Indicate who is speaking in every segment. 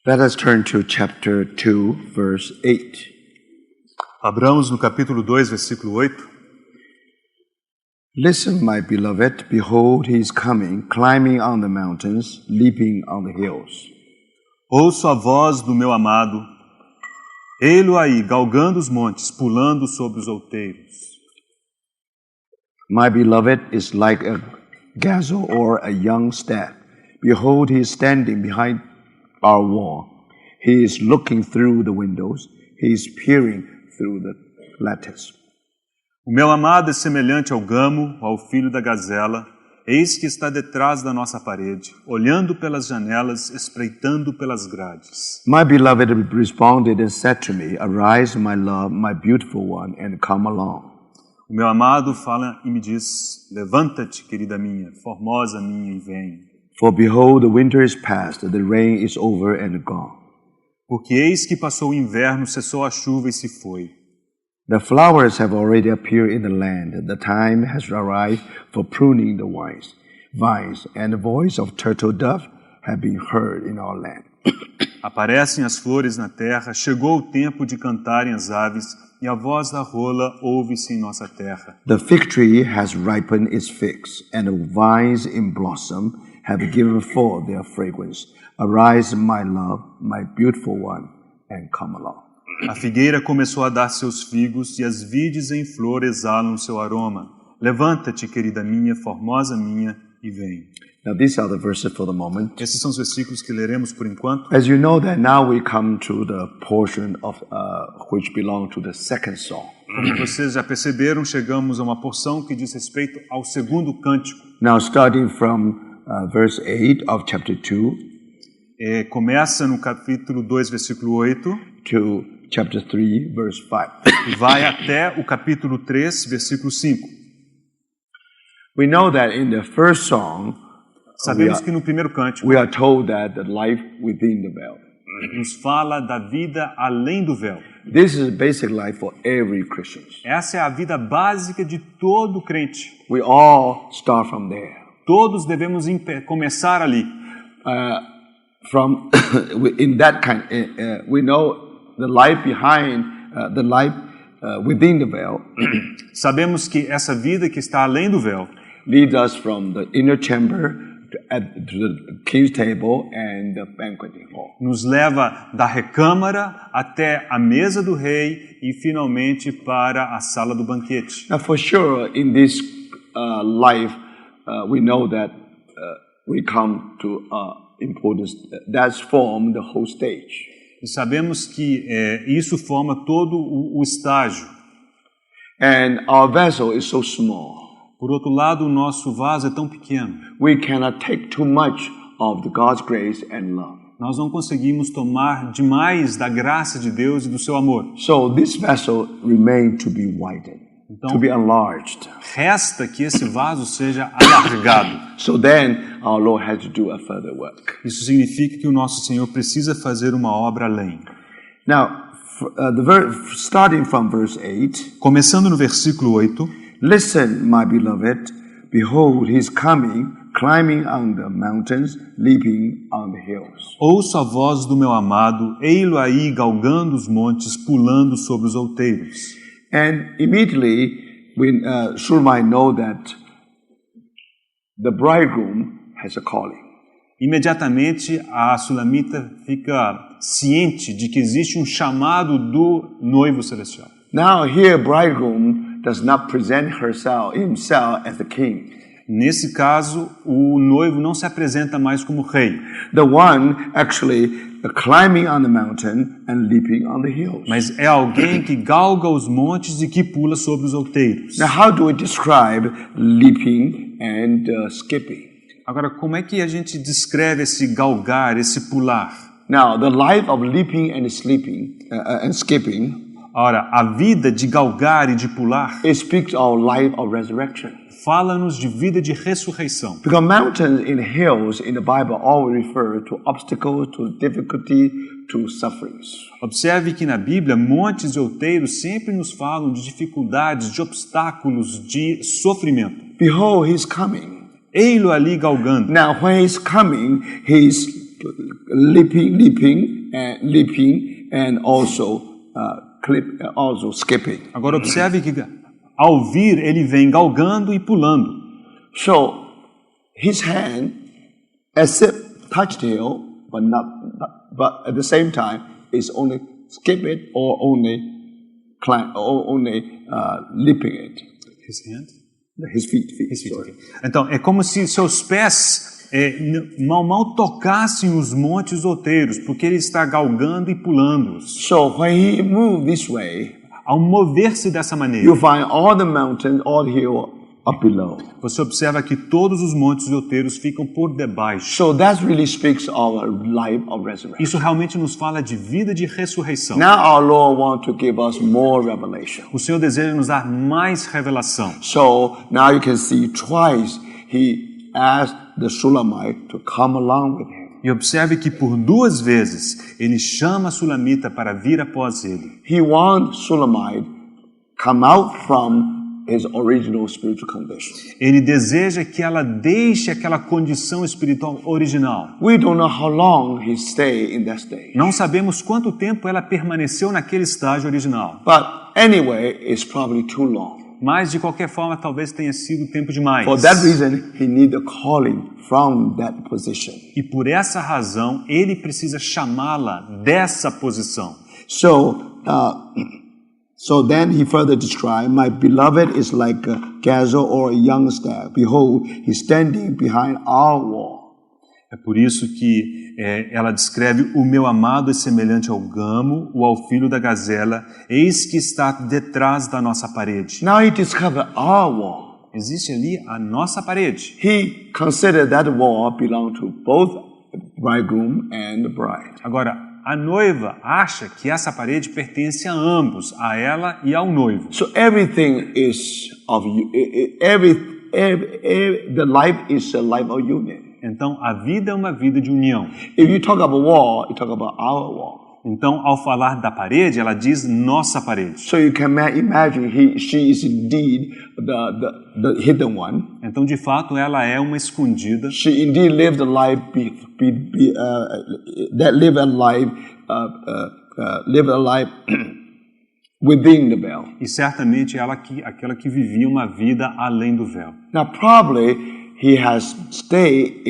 Speaker 1: Let us turn to chapter 2, verse 8.
Speaker 2: Abramos no capítulo 2, versículo 8.
Speaker 1: Listen, my beloved, behold, he is coming, climbing on the mountains, leaping on the hills.
Speaker 2: Ouço a voz do meu amado, ei-lo aí, galgando os montes, pulando sobre os outeiros.
Speaker 1: My beloved is like a gazelle or a young stag. Behold, he is standing behind our wall. He is looking through the windows. He is peering through the lattice.
Speaker 2: O meu amado é semelhante ao gamo, ao filho da gazela. Eis que está detrás da nossa parede, olhando pelas janelas, espreitando pelas grades.
Speaker 1: My beloved responded and said to me, Arise, my love, my beautiful one, and come along.
Speaker 2: O meu amado fala e me diz, levanta-te, querida minha, formosa minha, e vem.
Speaker 1: For behold, the winter is past, the rain is over and gone.
Speaker 2: Porque eis que passou o inverno, cessou a chuva e se foi.
Speaker 1: The flowers have already appeared in the land. The time has arrived for pruning the vines, and the voice of turtle dove have been heard in our land.
Speaker 2: Aparecem as flores na terra, chegou o tempo de cantarem as aves, e a voz da rola ouve-se em nossa terra.
Speaker 1: The fig tree has ripened its figs, and the vines in blossom have given forth their fragrance. Arise, my love, my beautiful one, and come along.
Speaker 2: A figueira começou a dar seus figos, e as vides em flor exalam seu aroma. Levanta-te, querida minha, formosa minha, e vem.
Speaker 1: Now these are the verses for the moment.
Speaker 2: Esses são os versículos que leremos por enquanto.
Speaker 1: As you know that now we come to the portion of which belong to the second song.
Speaker 2: Como vocês já perceberam, chegamos a uma porção que diz respeito ao segundo cântico.
Speaker 1: Now starting from verse 8 of chapter 2.
Speaker 2: Começa no capítulo 2, versículo 8.
Speaker 1: To chapter 3, verse 5.
Speaker 2: E vai até o capítulo 3, versículo 5.
Speaker 1: We know that in the first song,
Speaker 2: Sabemos que no primeiro cântico
Speaker 1: we are told that the life within the veil.
Speaker 2: nos fala da vida além do véu.
Speaker 1: This is a basic life for every Christian.
Speaker 2: Essa é a vida básica de todo crente.
Speaker 1: We all start from there.
Speaker 2: Todos devemos começar ali.
Speaker 1: From in that kind, we know the life behind the life within the veil.
Speaker 2: Sabemos que essa vida que está além do véu
Speaker 1: leads us from the inner chamber to the king's table and the banqueting hall.
Speaker 2: Nos leva da recâmara até a mesa do rei e finalmente para a sala do banquete.
Speaker 1: Now, for sure, in this life, we know that we come to importance that's formed the whole stage.
Speaker 2: E sabemos que isso forma todo o estágio.
Speaker 1: And our vessel is so small.
Speaker 2: Por outro lado, o nosso vaso é tão pequeno.
Speaker 1: We cannot take too much of the God's grace and love.
Speaker 2: Nós não conseguimos tomar demais da graça de Deus e do seu amor.
Speaker 1: So this vessel remains to be widened,
Speaker 2: então,
Speaker 1: to be enlarged.
Speaker 2: Resta que esse vaso seja alargado.
Speaker 1: So then our Lord has to do a further work.
Speaker 2: Isso significa que o nosso Senhor precisa fazer uma obra além.
Speaker 1: Now, starting from verse 8.
Speaker 2: Começando no versículo 8.
Speaker 1: Listen, my beloved, behold, he is coming, climbing on the mountains, leaping on the hills.
Speaker 2: Ouço a voz do meu amado, ei-lo aí galgando os montes, pulando sobre os outeiros.
Speaker 1: And immediately, we should might know that the bridegroom has a calling.
Speaker 2: Imediatamente, a Sulamita fica ciente de que existe um chamado do noivo celestial.
Speaker 1: Now here, bridegroom does not present himself as the king.
Speaker 2: Nesse caso, o noivo não se apresenta mais como rei.
Speaker 1: The one actually climbing on the mountain and leaping on the hills.
Speaker 2: Mas é alguém que galga os montes e que pula sobre os outeiros.
Speaker 1: Now, how do we describe leaping and skipping?
Speaker 2: Agora, como é que a gente descreve esse galgar, esse pular?
Speaker 1: Now, the life of leaping and sleeping and skipping.
Speaker 2: Ora, a vida de galgar e de pular
Speaker 1: it speaks of life of resurrection.
Speaker 2: Fala-nos de vida de ressurreição.
Speaker 1: Because mountains and hills in the Bible always refer to obstacles, to difficulty, to sufferings.
Speaker 2: Observe que na Bíblia, montes e outeiros sempre nos falam de dificuldades, de obstáculos, de sofrimento.
Speaker 1: Behold, he's coming.
Speaker 2: Ei-lo ali galgando.
Speaker 1: Now, when he's coming, he's leaping, and also skipping.
Speaker 2: Agora observe que ao vir ele vem galgando e pulando.
Speaker 1: So his hand, as if touched tail, but at the same time, is only skip it or only climb or only leaping it.
Speaker 2: His hand?
Speaker 1: His feet.
Speaker 2: Sorry. Então é como se seus pés mal tocassem os montes outeiros, porque ele está galgando e pulando-os.
Speaker 1: So when he moved this way,
Speaker 2: ao mover-se dessa maneira,
Speaker 1: you find all the mountains, all hill up below.
Speaker 2: Você observa que todos os montes e outeiros ficam por debaixo.
Speaker 1: So that really speaks our life of resurrection.
Speaker 2: Isso realmente nos fala de vida de ressurreição.
Speaker 1: Now our Lord wants to give us more revelation.
Speaker 2: O Senhor deseja nos dar mais revelação.
Speaker 1: So now you can see twice he asked the Shulamite to come along with him.
Speaker 2: E observe que por 2 vezes ele chama a Sulamita para vir após ele.
Speaker 1: He wants Shulamite come out from his original spiritual condition.
Speaker 2: Ele deseja que ela deixe aquela condição espiritual original.
Speaker 1: We don't know how long he stayed in that stage.
Speaker 2: Não sabemos quanto tempo ela permaneceu naquele estágio original.
Speaker 1: But anyway, it's probably too long.
Speaker 2: Mas de qualquer forma, talvez tenha sido tempo demais.
Speaker 1: For that reason, he needs a calling from that position.
Speaker 2: E por essa razão, ele precisa chamá-la dessa posição.
Speaker 1: So then he further described, my beloved is like a gazelle or a young stag. Behold, he's standing behind our wall.
Speaker 2: É por isso que ela descreve o meu amado é semelhante ao gamo ou ao filho da gazela, eis que está detrás da nossa parede.
Speaker 1: Now he discovered our wall.
Speaker 2: Existe ali a nossa parede.
Speaker 1: He considered that wall belonged to both the bridegroom and the bride.
Speaker 2: Agora, a noiva acha que essa parede pertence a ambos, a ela e ao noivo.
Speaker 1: So everything is of you. The life is a life of union.
Speaker 2: Então, a vida é uma vida de união.
Speaker 1: If you talk about wall, you talk about our wall.
Speaker 2: Então, ao falar da parede, ela diz nossa parede.
Speaker 1: So you can imagine she is indeed the hidden one.
Speaker 2: Então, de fato, ela é uma escondida.
Speaker 1: She indeed lived a life live a life within the veil.
Speaker 2: E certamente aquela que vivia uma vida além do véu.
Speaker 1: Now probably she has stayed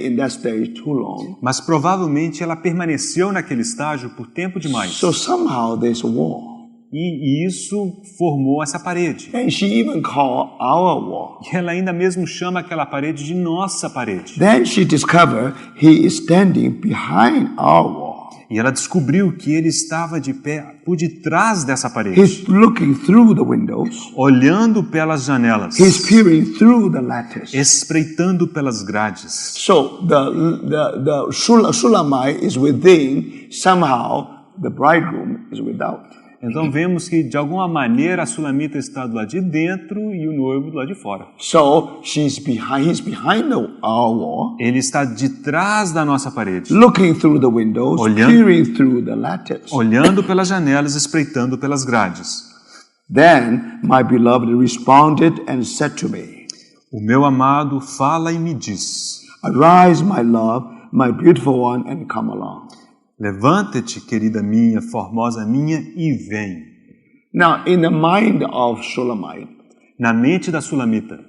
Speaker 1: in that stage too long.
Speaker 2: Mas provavelmente ela permaneceu naquele estágio por tempo demais.
Speaker 1: So somehow there's a wall.
Speaker 2: E isso formou essa parede.
Speaker 1: And she even called our wall.
Speaker 2: E ela ainda mesmo chama aquela parede de nossa parede.
Speaker 1: Then she discovered he is standing behind our wall.
Speaker 2: E ela descobriu que ele estava de pé por detrás dessa parede.
Speaker 1: He's looking through the windows.
Speaker 2: Olhando pelas janelas.
Speaker 1: He's peering through the lattice.
Speaker 2: Espreitando pelas grades.
Speaker 1: So the Shulamite is within, somehow the bridegroom is without.
Speaker 2: Então vemos que de alguma maneira a Sulamita está do lado de dentro e o noivo do lado de fora.
Speaker 1: So he's behind our wall.
Speaker 2: Ele está de trás da nossa parede.
Speaker 1: Looking through the windows, peering through the lattice.
Speaker 2: Olhando pelas janelas, espreitando pelas grades.
Speaker 1: Then my beloved responded and said to me.
Speaker 2: O meu amado fala e me diz.
Speaker 1: Arise, my love, my beautiful one, and come along.
Speaker 2: Levanta-te, querida minha, formosa minha, e vem.
Speaker 1: Now, in the mind of Shulamite,
Speaker 2: na mente da Sulamita,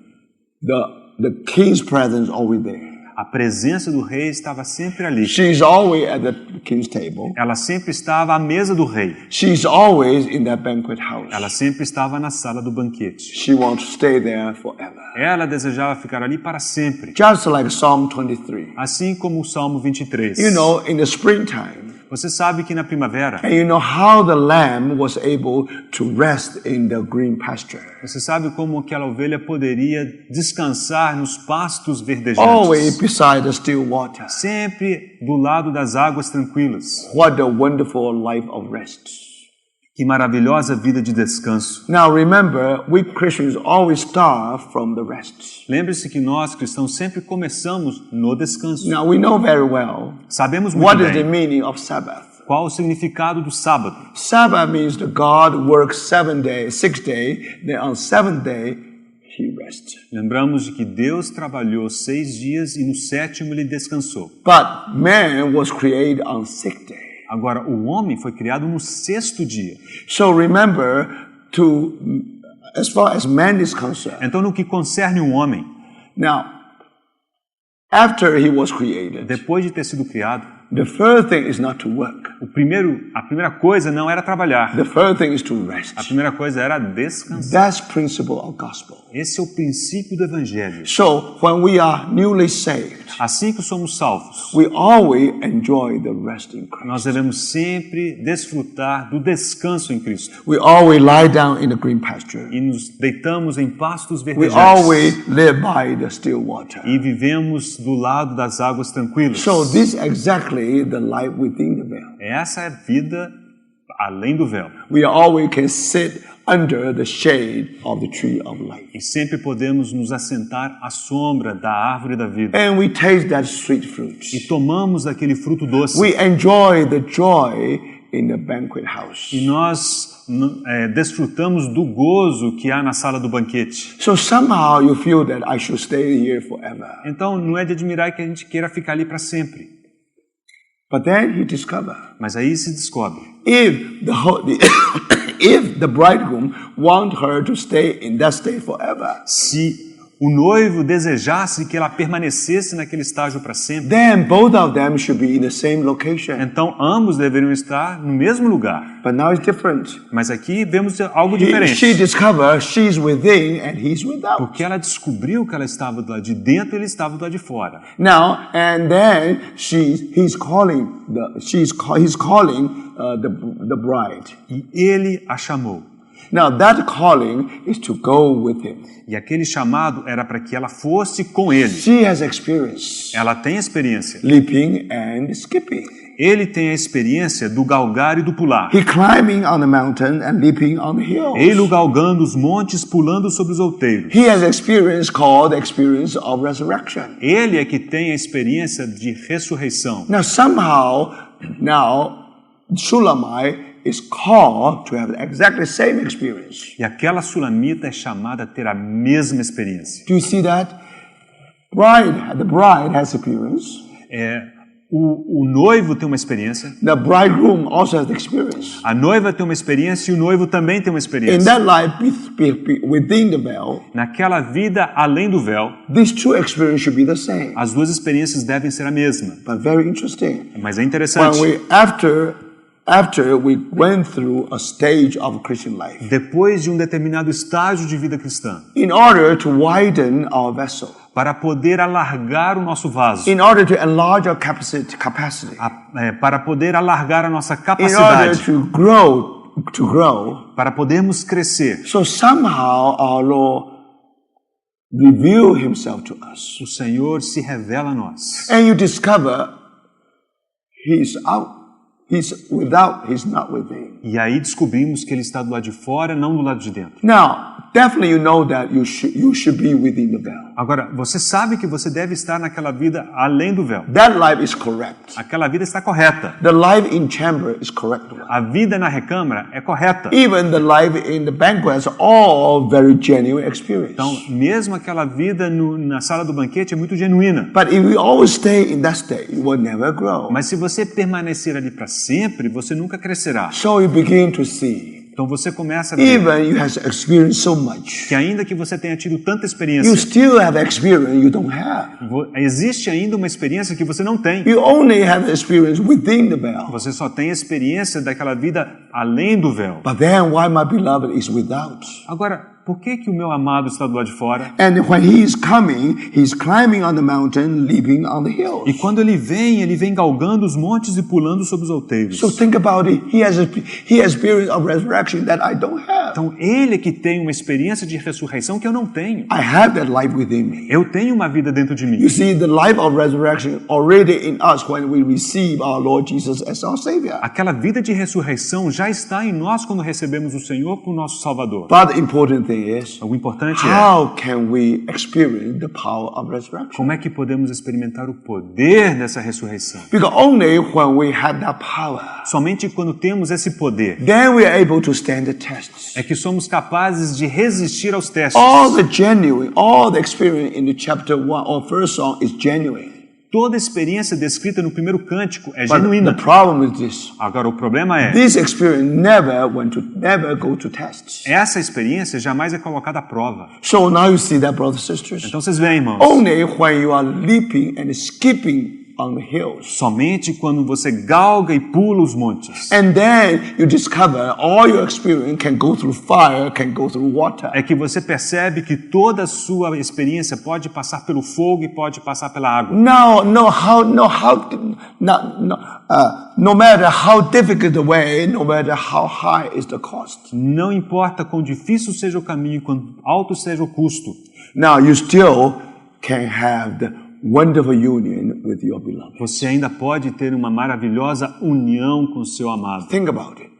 Speaker 1: the king's presence always there.
Speaker 2: A presença do rei estava sempre ali.
Speaker 1: She's always at the king's table.
Speaker 2: Ela sempre estava à mesa do rei.
Speaker 1: She's always in that banquet house.
Speaker 2: Ela sempre estava na sala do banquete.
Speaker 1: She wants to stay there forever.
Speaker 2: Ela desejava ficar ali para sempre.
Speaker 1: Just like Psalm 23.
Speaker 2: Assim como o Salmo 23.
Speaker 1: You know, in the springtime.
Speaker 2: Você sabe que na primavera.
Speaker 1: And you know how the lamb was able to rest in the green pasture.
Speaker 2: Você sabe como aquela ovelha poderia descansar nos pastos verdejantes.
Speaker 1: Always beside the still water.
Speaker 2: Sempre do lado das águas tranquilas.
Speaker 1: What a wonderful life of rest.
Speaker 2: Que maravilhosa vida de descanso.
Speaker 1: Now remember, we Christians always start from the rest.
Speaker 2: Lembre-se que nós cristãos sempre começamos no descanso.
Speaker 1: Now we know very well.
Speaker 2: Sabemos muito
Speaker 1: what
Speaker 2: bem.
Speaker 1: Is the meaning of Sabbath?
Speaker 2: Qual o significado do sábado?
Speaker 1: Sabbath means that God works 6 days. Then on 7th day, he rested.
Speaker 2: Lembramos de que Deus trabalhou 6 dias e no 7º ele descansou.
Speaker 1: But man was created on sixth day.
Speaker 2: Agora, o homem foi criado no 6º dia.
Speaker 1: So remember, as far as man is concerned,
Speaker 2: Então, no que concerne o homem,
Speaker 1: now, after he was created,
Speaker 2: depois de ter sido criado,
Speaker 1: the first thing is not to work.
Speaker 2: a primeira coisa não era trabalhar.
Speaker 1: The first thing is to rest.
Speaker 2: A primeira coisa era descansar.
Speaker 1: That's principle of gospel.
Speaker 2: Esse é o princípio do evangelho.
Speaker 1: So when we are newly saved,
Speaker 2: Assim que somos salvos,
Speaker 1: we always enjoy the rest in Christ.
Speaker 2: nós devemos sempre desfrutar do descanso em Cristo.
Speaker 1: We always lie down in the green pasture.
Speaker 2: E nos deitamos em pastos
Speaker 1: We
Speaker 2: verdejantes.
Speaker 1: always live by the still water.
Speaker 2: E vivemos do lado das águas tranquilas.
Speaker 1: So this is exactly the life within the veil.
Speaker 2: Essa é a vida além do véu.
Speaker 1: We always can sit under the shade of the tree of life.
Speaker 2: E sempre podemos nos assentar à sombra da árvore da vida.
Speaker 1: And we taste that sweet fruit.
Speaker 2: E tomamos daquele fruto doce.
Speaker 1: We enjoy the joy in the banquet house.
Speaker 2: E nós desfrutamos do gozo que há na sala do banquete.
Speaker 1: So somehow you feel that I should stay here forever.
Speaker 2: Então não é de admirar que a gente queira ficar ali para sempre.
Speaker 1: But then he discovered,
Speaker 2: Mas aí se descobre.
Speaker 1: if the bridegroom want her to stay in that state forever,
Speaker 2: Se o noivo desejasse que ela permanecesse naquele estágio para sempre,
Speaker 1: then both of them should be in the same location.
Speaker 2: então ambos deveriam estar no mesmo lugar.
Speaker 1: But now it's different.
Speaker 2: Mas aqui vemos algo
Speaker 1: She
Speaker 2: diferente.
Speaker 1: discovered she's within and he's without.
Speaker 2: Porque ela descobriu que ela estava do lado de dentro e ele estava do lado de fora.
Speaker 1: Now and then he's calling the bride.
Speaker 2: E ele a chamou.
Speaker 1: Now that calling is to go with him.
Speaker 2: E aquele chamado era para que ela fosse com ele.
Speaker 1: She has experience
Speaker 2: Ela tem experiência.
Speaker 1: leaping and skipping.
Speaker 2: Ele tem a experiência do galgar e do pular.
Speaker 1: He climbing on the mountain and leaping on the hills.
Speaker 2: Ele galgando os montes, pulando sobre os outeiros.
Speaker 1: He has experience called the experience of resurrection.
Speaker 2: Ele é que tem a experiência de ressurreição.
Speaker 1: Now somehow, Shulamite is called to have exactly the same experience.
Speaker 2: E aquela sulamita é chamada a ter a mesma experiência.
Speaker 1: Do you see that? The bride has experience.
Speaker 2: O noivo tem uma experiência,
Speaker 1: The bridegroom also has experience.
Speaker 2: a noiva tem uma experiência e o noivo também tem uma
Speaker 1: In
Speaker 2: experiência.
Speaker 1: that life within the veil,
Speaker 2: Naquela vida além do véu,
Speaker 1: these two experiences should be the same.
Speaker 2: as duas experiências devem ser a mesma.
Speaker 1: But very interesting.
Speaker 2: Mas é interessante.
Speaker 1: After we went through a stage of Christian life,
Speaker 2: Depois de um determinado estágio de vida cristã,
Speaker 1: in order to widen our vessel,
Speaker 2: para poder alargar o nosso vaso,
Speaker 1: in order to enlarge our capacity,
Speaker 2: para poder alargar a nossa
Speaker 1: in order
Speaker 2: capacidade,
Speaker 1: to grow,
Speaker 2: para podermos crescer,
Speaker 1: so somehow our Lord revealed himself to us.
Speaker 2: o Senhor se revela a nós.
Speaker 1: And you discover he's out. He's without, he's not within.
Speaker 2: E aí descobrimos que ele está do lado de fora, não do lado de dentro.
Speaker 1: Now, definitely you know that you should be within the veil.
Speaker 2: Agora, você sabe que você deve estar naquela vida além do véu.
Speaker 1: That life is correct.
Speaker 2: Aquela vida está correta.
Speaker 1: The life in chamber is correct one.
Speaker 2: A vida na recâmara é correta.
Speaker 1: Even the life in the banquet is all very genuine experience.
Speaker 2: Então, mesmo aquela vida na sala do banquete é muito genuína.
Speaker 1: But if you always stay in that state, you will never grow.
Speaker 2: Mas se você permanecer ali para sempre, você nunca crescerá.
Speaker 1: So you begin to see,
Speaker 2: Então você começa a ver
Speaker 1: even you have experienced so much,
Speaker 2: que ainda que você tenha tido tanta
Speaker 1: you
Speaker 2: experiência,
Speaker 1: still have experience you don't have.
Speaker 2: existe ainda uma experiência que você não tem.
Speaker 1: You only have experience within the veil.
Speaker 2: Você só tem experiência daquela vida além do véu.
Speaker 1: But then why my beloved is without?
Speaker 2: Agora, por que o meu amado está do lado de fora?
Speaker 1: And when he is coming, he's climbing on the mountain, leaping on the hills.
Speaker 2: E quando ele vem galgando os montes e pulando sobre os outeiros.
Speaker 1: So think about it. He has experience of resurrection that I don't have.
Speaker 2: Então ele é que tem uma experiência de ressurreição que eu não tenho.
Speaker 1: I have that life within me.
Speaker 2: Eu tenho uma vida dentro de mim.
Speaker 1: You see, the life of resurrection already in us when we receive our Lord Jesus as our Savior.
Speaker 2: Aquela vida de ressurreição já está em nós quando recebemos o Senhor como nosso Salvador.
Speaker 1: But the important thing thing is,
Speaker 2: O importante é
Speaker 1: how can we experience the power of resurrection?
Speaker 2: como é que podemos experimentar o poder dessa ressurreição.
Speaker 1: Because only when we have that power,
Speaker 2: Somente quando temos esse poder
Speaker 1: then we are able to stand the tests.
Speaker 2: é que somos capazes de resistir aos testes.
Speaker 1: All the experience in the chapter 1 or first song is genuine.
Speaker 2: Toda experiência descrita no primeiro cântico é
Speaker 1: But
Speaker 2: genuína.
Speaker 1: the problem is this.
Speaker 2: Agora, o problema é,
Speaker 1: This experience never go to tests.
Speaker 2: essa experiência jamais é colocada à prova.
Speaker 1: So now you see that, brothers and sisters.
Speaker 2: Então vocês veem, irmãos,
Speaker 1: Only when you are leaping and skipping on the hills.
Speaker 2: somente quando você galga e pula os montes
Speaker 1: And then you discover all your experience can go through fire, can go through water.
Speaker 2: é que você percebe que toda a sua experiência pode passar pelo fogo e pode passar pela água.
Speaker 1: No matter how difficult the way, no matter how high is the cost.
Speaker 2: Não importa quão difícil seja o caminho, quão alto seja o custo,
Speaker 1: Now you still can have the wonderful union with your beloved.
Speaker 2: você ainda pode ter uma maravilhosa união com o seu amado.
Speaker 1: Think about it.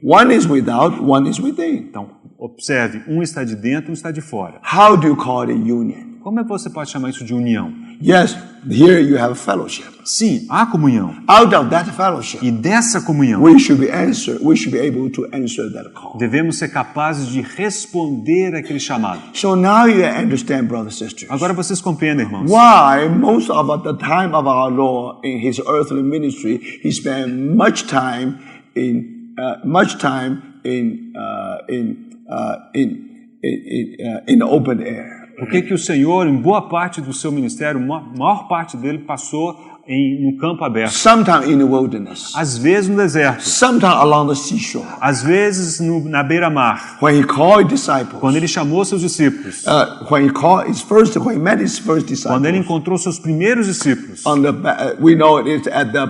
Speaker 1: One is without, one is within.
Speaker 2: Então, observe, um está de dentro, um está de fora.
Speaker 1: How do you call it union?
Speaker 2: Como é que você pode chamar isso de união?
Speaker 1: Yes, here you have fellowship.
Speaker 2: Sim, há comunhão.
Speaker 1: Out of that fellowship,
Speaker 2: E dessa comunhão,
Speaker 1: we should be able to answer that call.
Speaker 2: devemos ser capazes de responder àquele chamado.
Speaker 1: So now you understand, brothers and sisters,
Speaker 2: Agora vocês compreendem, irmãos,
Speaker 1: why most of the time of our Lord in his earthly ministry, he spent much time in the open air.
Speaker 2: por que o Senhor, em boa parte do seu ministério, maior parte dele passou no campo aberto?
Speaker 1: Sometimes in the wilderness,
Speaker 2: Às vezes no deserto,
Speaker 1: sometimes along the seashore.
Speaker 2: às vezes na beira-mar.
Speaker 1: When he called disciples,
Speaker 2: Quando ele chamou seus discípulos,
Speaker 1: when he met his first
Speaker 2: quando ele
Speaker 1: disciples,
Speaker 2: encontrou seus primeiros discípulos,
Speaker 1: we know it's at the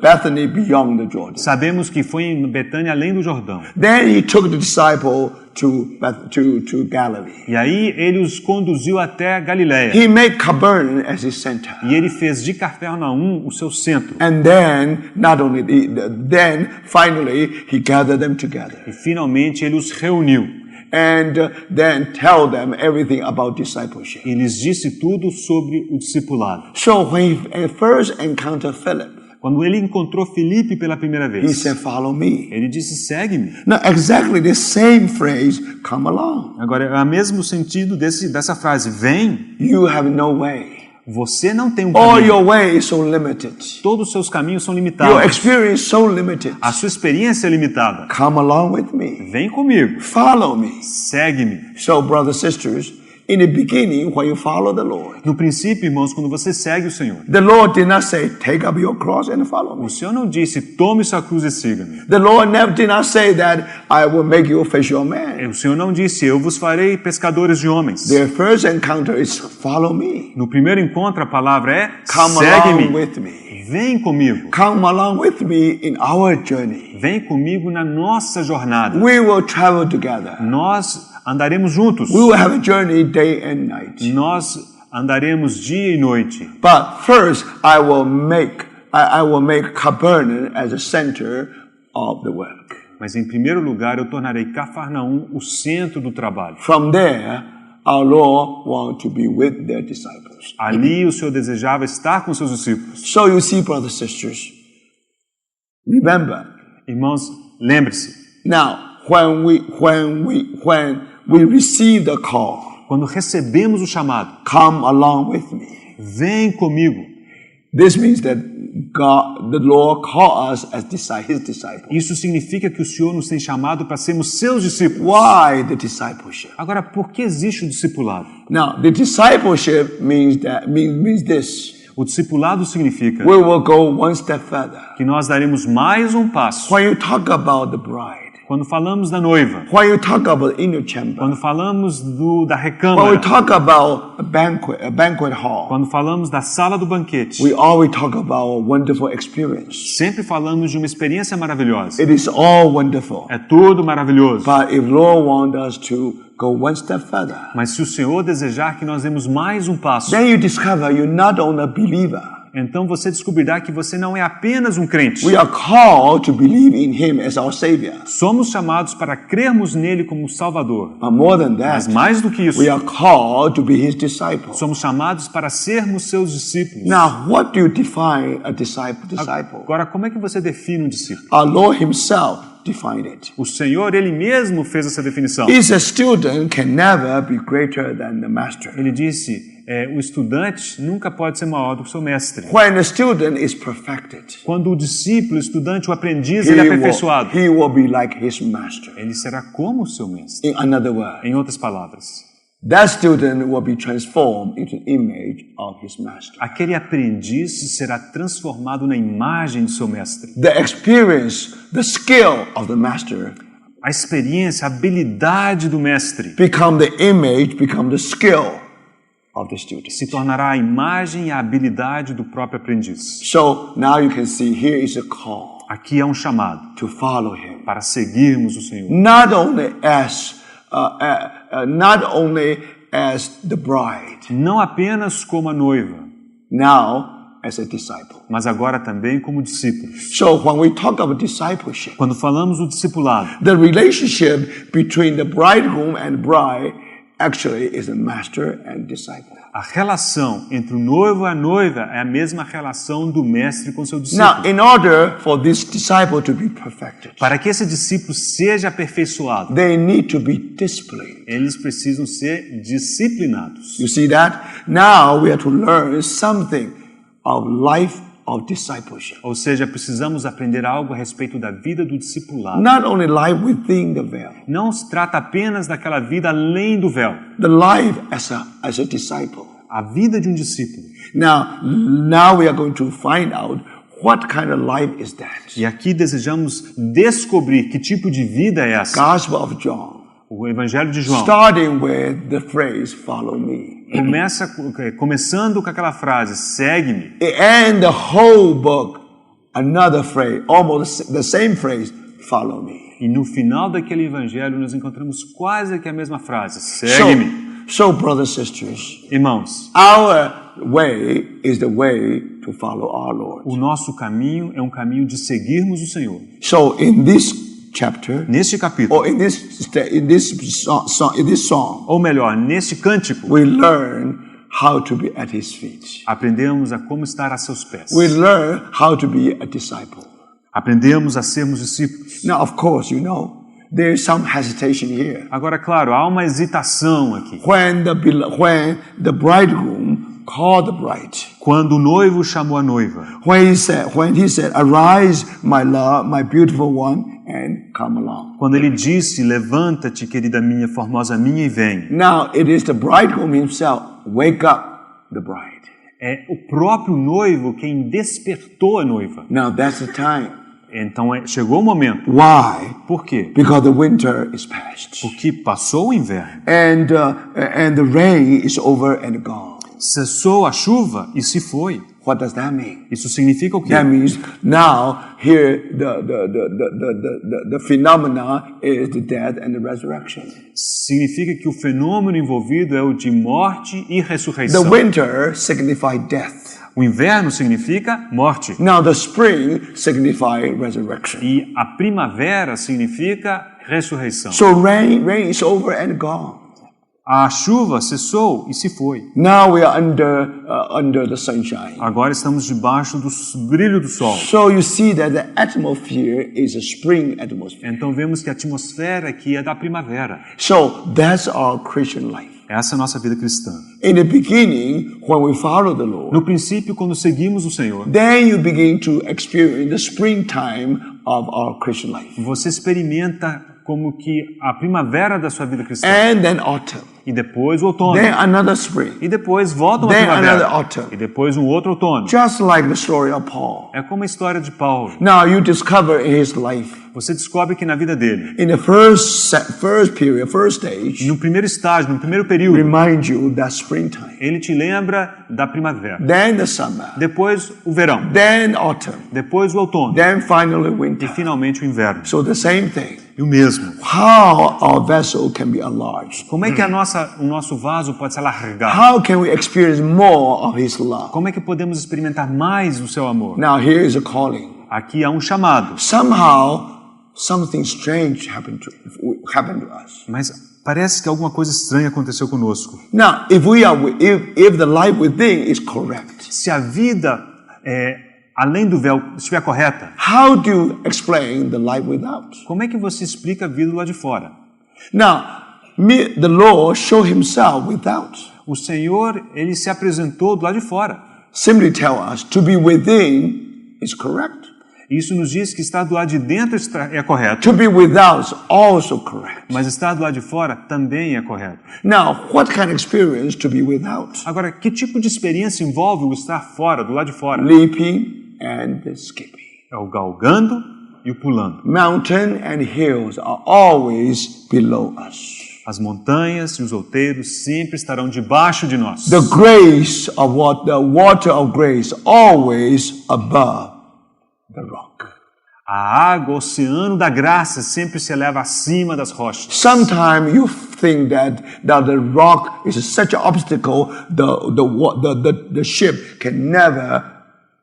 Speaker 1: Bethany beyond the Jordan.
Speaker 2: sabemos que foi em Betânia, além do Jordão.
Speaker 1: Then he took the disciple to Galilee.
Speaker 2: E aí ele os conduziu até Galiléia.
Speaker 1: He made Capernaum as his center.
Speaker 2: E ele fez de Cafarnaum o seu centro.
Speaker 1: And then, then finally, he gathered them together.
Speaker 2: E finalmente ele os reuniu.
Speaker 1: And then tell them everything about discipleship.
Speaker 2: E lhes disse tudo sobre o discipulado.
Speaker 1: So when he first encountered Philip,
Speaker 2: Quando ele encontrou Filipe pela primeira
Speaker 1: he
Speaker 2: vez,
Speaker 1: said, follow me.
Speaker 2: ele disse, segue-me.
Speaker 1: Now, exactly the same phrase, come along.
Speaker 2: Agora, é o mesmo sentido dessa frase, vem,
Speaker 1: You have no way.
Speaker 2: você não tem um
Speaker 1: All
Speaker 2: caminho.
Speaker 1: your way is so limited.
Speaker 2: Todos os seus caminhos são
Speaker 1: Your
Speaker 2: limitados.
Speaker 1: experience is so limited.
Speaker 2: A sua experiência é limitada.
Speaker 1: Come along with me.
Speaker 2: Vem comigo,
Speaker 1: Follow me.
Speaker 2: segue-me.
Speaker 1: So, brothers and sisters, in the beginning, when you follow the Lord,
Speaker 2: No princípio, irmãos, quando você segue o Senhor,
Speaker 1: the Lord did not say, take up your cross and follow me.
Speaker 2: o Senhor não disse, tome sua cruz e siga-me.
Speaker 1: The Lord never did not say that I will make you a fisher man.
Speaker 2: O Senhor não disse, eu vos farei pescadores de homens.
Speaker 1: Their first encounter is follow me.
Speaker 2: No primeiro encontro, a palavra é,
Speaker 1: Come along
Speaker 2: segue-me,
Speaker 1: with me.
Speaker 2: vem comigo.
Speaker 1: Come along with me in our journey.
Speaker 2: Vem comigo na nossa jornada.
Speaker 1: We will travel together.
Speaker 2: Nós andaremos juntos.
Speaker 1: We will have a journey day and night.
Speaker 2: Nós andaremos dia e noite.
Speaker 1: But first, I will make Capernaum as a center of the work.
Speaker 2: Mas em primeiro lugar, eu tornarei Cafarnaum o centro do trabalho.
Speaker 1: From there, our Lord wants to be with their disciples.
Speaker 2: Ali o Senhor desejava estar com seus discípulos.
Speaker 1: So you see, brothers and sisters, remember,
Speaker 2: Irmãos, lembre-se,
Speaker 1: now when we receive the call,
Speaker 2: quando recebemos o chamado,
Speaker 1: come along with me.
Speaker 2: vem comigo.
Speaker 1: This means that the Lord called us as his disciples.
Speaker 2: Isso significa que o Senhor nos tem chamado para sermos seus discípulos.
Speaker 1: Why the discipleship?
Speaker 2: Agora, por que existe o discipulado?
Speaker 1: Now, the discipleship means this.
Speaker 2: O discipulado significa
Speaker 1: We will go one step further.
Speaker 2: que nós daremos mais um passo.
Speaker 1: When you talk about the bride,
Speaker 2: Quando falamos da noiva,
Speaker 1: when you talk about inner chamber,
Speaker 2: quando falamos da
Speaker 1: when we
Speaker 2: recâmara,
Speaker 1: talk about a banquet hall,
Speaker 2: quando falamos da sala do banquete,
Speaker 1: we always talk about a wonderful experience.
Speaker 2: sempre falamos de uma experiência maravilhosa.
Speaker 1: It is all wonderful.
Speaker 2: É tudo maravilhoso.
Speaker 1: But if Lord wants us to go one step further,
Speaker 2: Mas se o Senhor desejar que nós demos mais um passo,
Speaker 1: then you discover you're not only a believer.
Speaker 2: então você descobrirá que você não é apenas um crente.
Speaker 1: We are called to believe in Him as our Savior.
Speaker 2: Somos chamados para crermos nele como Salvador.
Speaker 1: But more than
Speaker 2: Mas
Speaker 1: that,
Speaker 2: mais do que isso,
Speaker 1: we are called to be His disciples.
Speaker 2: somos chamados para sermos seus discípulos.
Speaker 1: Now, what do you define a disciple?
Speaker 2: Agora, como é que você define um discípulo?
Speaker 1: Our Lord Himself defined it.
Speaker 2: O Senhor, Ele mesmo fez essa definição.
Speaker 1: He said, student can never be greater than the master.
Speaker 2: Ele disse, o estudante nunca pode ser maior do que o seu mestre.
Speaker 1: When the student is perfected,
Speaker 2: Quando o discípulo, o estudante, o aprendiz, ele é aperfeiçoado,
Speaker 1: he will be like his master.
Speaker 2: ele será como o seu mestre.
Speaker 1: In another word,
Speaker 2: Em outras palavras,
Speaker 1: that student will be transformed into the image of his master.
Speaker 2: aquele aprendiz será transformado na imagem de seu mestre.
Speaker 1: The experience, the skill of the master
Speaker 2: A experiência, a habilidade do mestre
Speaker 1: become the image, become the skill of the student.
Speaker 2: se tornará a imagem e a habilidade do próprio aprendiz.
Speaker 1: So now you can see here is a call
Speaker 2: Aqui é um chamado
Speaker 1: to follow him.
Speaker 2: para seguirmos o Senhor.
Speaker 1: Not only as the bride,
Speaker 2: Não apenas como a noiva,
Speaker 1: now as a disciple.
Speaker 2: mas agora também como discípulos.
Speaker 1: So when we talk about discipleship,
Speaker 2: Quando falamos do discipulado,
Speaker 1: the relationship between the bridegroom and bride actually is a master and disciple.
Speaker 2: a relação entre o noivo e a noiva é a mesma relação do mestre com seu
Speaker 1: Now,
Speaker 2: discípulo.
Speaker 1: in order for this disciple to be perfected,
Speaker 2: Para que esse discípulo seja aperfeiçoado,
Speaker 1: they need to be disciplined.
Speaker 2: eles precisam ser disciplinados.
Speaker 1: You see that? Now we have to learn something of life of discipleship.
Speaker 2: Ou seja, precisamos aprender algo a respeito da vida do discipulado.
Speaker 1: Not only life within the veil,
Speaker 2: Não se trata apenas daquela vida além do véu.
Speaker 1: the life as a disciple.
Speaker 2: A vida de um discípulo.
Speaker 1: Now we are going to find out what kind of life is that.
Speaker 2: E aqui desejamos descobrir que tipo de vida é essa.
Speaker 1: Gospel of John,
Speaker 2: O Evangelho de João
Speaker 1: starting with the phrase "Follow me,"
Speaker 2: começando com aquela frase, segue-me.
Speaker 1: and the whole book, another phrase, almost the same phrase, "Follow me."
Speaker 2: E no final daquele Evangelho nós encontramos quase que a mesma frase, segue-me.
Speaker 1: So, brothers and sisters,
Speaker 2: Irmãos,
Speaker 1: our way is the way to follow our Lord.
Speaker 2: o nosso caminho é um caminho de seguirmos o Senhor.
Speaker 1: So, in this chapter,
Speaker 2: Neste capítulo,
Speaker 1: or in this song,
Speaker 2: ou melhor, neste cântico,
Speaker 1: we learn how to be at His feet.
Speaker 2: aprendemos a como estar a seus pés.
Speaker 1: We learn how to be a disciple.
Speaker 2: Aprendemos a sermos discípulos.
Speaker 1: Now, of course, you know, there is some hesitation here.
Speaker 2: Agora, claro, há uma hesitação aqui.
Speaker 1: When the bridegroom called the bride,
Speaker 2: Quando o noivo chamou a noiva,
Speaker 1: when he said, "Arise, my love, my beautiful one, and come along."
Speaker 2: quando ele disse, levanta-te, querida minha, formosa minha, e vem.
Speaker 1: Now it is the bridegroom himself. Wake up, the bride.
Speaker 2: É o próprio noivo quem despertou a noiva.
Speaker 1: Now that's the time.
Speaker 2: Então chegou o momento.
Speaker 1: Why?
Speaker 2: Por quê?
Speaker 1: Because the winter is past,
Speaker 2: Porque passou o inverno.
Speaker 1: and the rain is over and gone.
Speaker 2: Cessou a chuva e se foi.
Speaker 1: What does that mean?
Speaker 2: Isso significa o quê?
Speaker 1: That means now here the phenomena is the death and the resurrection.
Speaker 2: Significa que o fenômeno envolvido é o de morte e
Speaker 1: The
Speaker 2: ressurreição.
Speaker 1: winter signifies death.
Speaker 2: O inverno significa morte.
Speaker 1: Now the spring signifies resurrection.
Speaker 2: E a primavera significa ressurreição.
Speaker 1: So rain is over and gone.
Speaker 2: A chuva cessou e se foi.
Speaker 1: Now we are under the sunshine.
Speaker 2: Agora estamos debaixo do brilho do sol.
Speaker 1: So you see that the atmosphere is a spring atmosphere.
Speaker 2: Então vemos que a atmosfera aqui é da primavera.
Speaker 1: So that's our Christian life.
Speaker 2: Essa é a nossa vida cristã.
Speaker 1: In the beginning, when we follow the Lord,
Speaker 2: No princípio, quando seguimos o Senhor,
Speaker 1: then you begin to experience the springtime of our Christian life.
Speaker 2: você experimenta como que a primavera da sua vida cristã.
Speaker 1: And then autumn.
Speaker 2: E depois o outono.
Speaker 1: Then another spring.
Speaker 2: E depois volta uma
Speaker 1: Then another
Speaker 2: primavera.
Speaker 1: autumn.
Speaker 2: E depois um outro outono.
Speaker 1: Just like the story of Paul.
Speaker 2: É como a história de Paulo.
Speaker 1: Now you discover in his life,
Speaker 2: Você descobre que na vida dele,
Speaker 1: in the first period, first stage,
Speaker 2: no primeiro estágio, no primeiro período,
Speaker 1: remind you that springtime.
Speaker 2: ele te lembra da primavera.
Speaker 1: Then the summer.
Speaker 2: Depois o verão.
Speaker 1: Then autumn.
Speaker 2: Depois o outono.
Speaker 1: Then finally
Speaker 2: E
Speaker 1: winter.
Speaker 2: finalmente o inverno.
Speaker 1: So the same thing.
Speaker 2: E o mesmo.
Speaker 1: How our vessel can be enlarged.
Speaker 2: Como é que o nosso vaso pode se alargar?
Speaker 1: How can we experience more of His love?
Speaker 2: Como é que podemos experimentar mais o seu amor?
Speaker 1: Now here is a calling.
Speaker 2: Aqui há um chamado.
Speaker 1: Somehow something strange happened to us.
Speaker 2: Mas parece que alguma coisa estranha aconteceu conosco.
Speaker 1: Now, if the life within is correct,
Speaker 2: Se a vida além do véu estiver correta,
Speaker 1: how do you explain the life without?
Speaker 2: como é que você explica a vida lá de fora?
Speaker 1: Now, the Lord showed Himself without.
Speaker 2: O Senhor, Ele se apresentou do lado de fora.
Speaker 1: Simply tell us to be within is correct.
Speaker 2: Isso nos diz que estar do lado de dentro é correto.
Speaker 1: To be without is also correct.
Speaker 2: Mas estar do lado de fora também é correto.
Speaker 1: Now, what kind of experience to be without?
Speaker 2: Agora, que tipo de experiência envolve o estar fora, do lado de fora?
Speaker 1: Leaping and skipping.
Speaker 2: É o galgando e o pulando.
Speaker 1: Mountain and hills are always below us.
Speaker 2: As montanhas e os outeiros sempre estarão debaixo de nós.
Speaker 1: The water of grace always above the rock.
Speaker 2: A água, o oceano da graça sempre se eleva acima das rochas.
Speaker 1: Sometimes you think that the rock is such an obstacle, the ship can never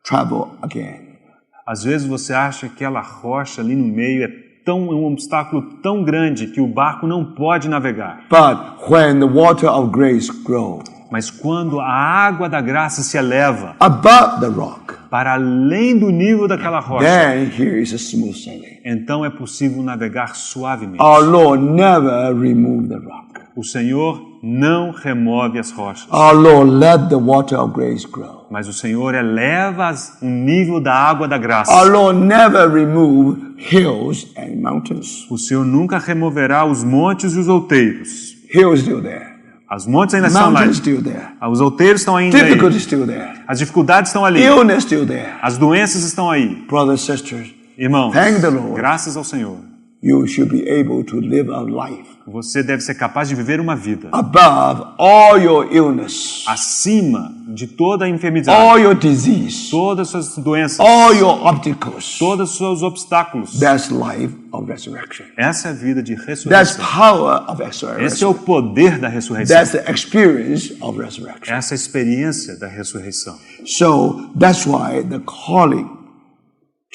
Speaker 1: travel again.
Speaker 2: Às vezes você acha que aquela rocha ali no meio é um obstáculo tão grande que o barco não pode navegar.
Speaker 1: But when the water of grace grows,
Speaker 2: mas quando a água da graça se eleva
Speaker 1: above the rock,
Speaker 2: para além do nível daquela rocha,
Speaker 1: then here is a smooth sailing.
Speaker 2: Então é possível navegar suavemente.
Speaker 1: Our Lord never removed the rock.
Speaker 2: O Senhor não remove as rochas.
Speaker 1: Our Lord let the water of grace grow.
Speaker 2: Mas o Senhor eleva o nível da água da graça.
Speaker 1: Our Lord never remove hills and mountains.
Speaker 2: O Senhor nunca removerá os montes e os outeiros.
Speaker 1: Hills still there.
Speaker 2: As montes ainda estão lá.
Speaker 1: Still there.
Speaker 2: Os outeiros estão ainda aí.
Speaker 1: Still there.
Speaker 2: As dificuldades estão ali.
Speaker 1: Illness still there.
Speaker 2: As doenças estão aí.
Speaker 1: Brothers and sisters,
Speaker 2: irmãos,
Speaker 1: thank the Lord.
Speaker 2: Graças ao Senhor.
Speaker 1: You should be able to live a life.
Speaker 2: Você deve ser capaz de viver uma vida
Speaker 1: above all your illness,
Speaker 2: acima de toda a enfermidade,
Speaker 1: all your disease,
Speaker 2: todas as suas doenças,
Speaker 1: all your obstacles.
Speaker 2: Todos os seus obstáculos.
Speaker 1: That's life of resurrection.
Speaker 2: Essa é a vida de ressurreição.
Speaker 1: That's power of resurrection.
Speaker 2: Esse é o poder da ressurreição.
Speaker 1: That's the experience of resurrection.
Speaker 2: Essa é a experiência da ressurreição.
Speaker 1: So that's why the calling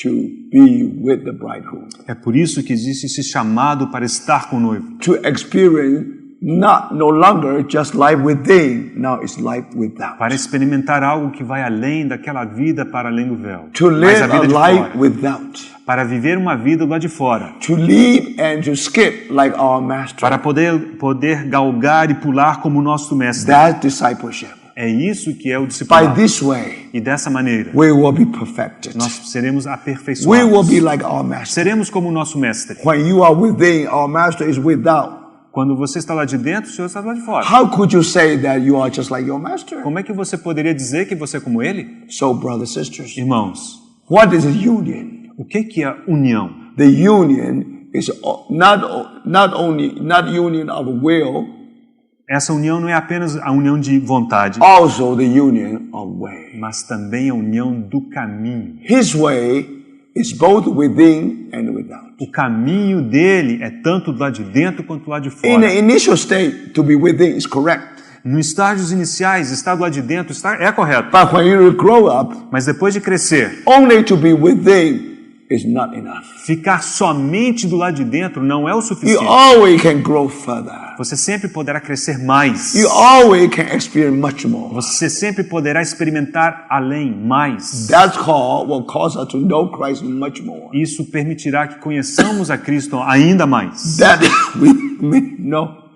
Speaker 1: to be with the bridegroom.
Speaker 2: É por isso que existe esse chamado para estar com o noivo.
Speaker 1: To experience no longer just life within, now it's life without.
Speaker 2: Para experimentar algo que vai além daquela vida para além do véu.
Speaker 1: To live a life without.
Speaker 2: Para viver uma vida lá de fora.
Speaker 1: To leap and to skip like our master.
Speaker 2: Para poder galgar e pular como o nosso mestre.
Speaker 1: That's discipleship.
Speaker 2: É isso que é o discipulado.
Speaker 1: By this way,
Speaker 2: e dessa maneira,
Speaker 1: we will be perfected.
Speaker 2: Nós seremos aperfeiçoados.
Speaker 1: We will be like our master.
Speaker 2: Seremos como o nosso mestre.
Speaker 1: When you are within, our master is without.
Speaker 2: Quando você está lá de dentro, o Senhor está lá de fora.
Speaker 1: How could you say that you are just like your master?
Speaker 2: Como é que você poderia dizer que você é como ele?
Speaker 1: So, brothers and sisters,
Speaker 2: irmãos,
Speaker 1: what is a union?
Speaker 2: O que é união?
Speaker 1: The union is not union of will.
Speaker 2: Essa união não é apenas a união de vontade,
Speaker 1: also the union of way.
Speaker 2: Mas também a união do caminho.
Speaker 1: His way is both within and without.
Speaker 2: O caminho dele é tanto do lado de dentro quanto do lado de fora.
Speaker 1: In the initial state, to be within is correct.
Speaker 2: Nos estágios iniciais, estar do lado de dentro é correto.
Speaker 1: But when you grow up,
Speaker 2: mas depois de crescer,
Speaker 1: only to be within is not enough.
Speaker 2: Ficar somente do lado de dentro não é o suficiente.
Speaker 1: You always can grow further.
Speaker 2: Você sempre poderá crescer mais.
Speaker 1: You always can experience much more.
Speaker 2: Você sempre poderá experimentar além, mais.
Speaker 1: That call will cause us to know Christ much more.
Speaker 2: Isso permitirá que conheçamos a Cristo ainda mais.
Speaker 1: That we may know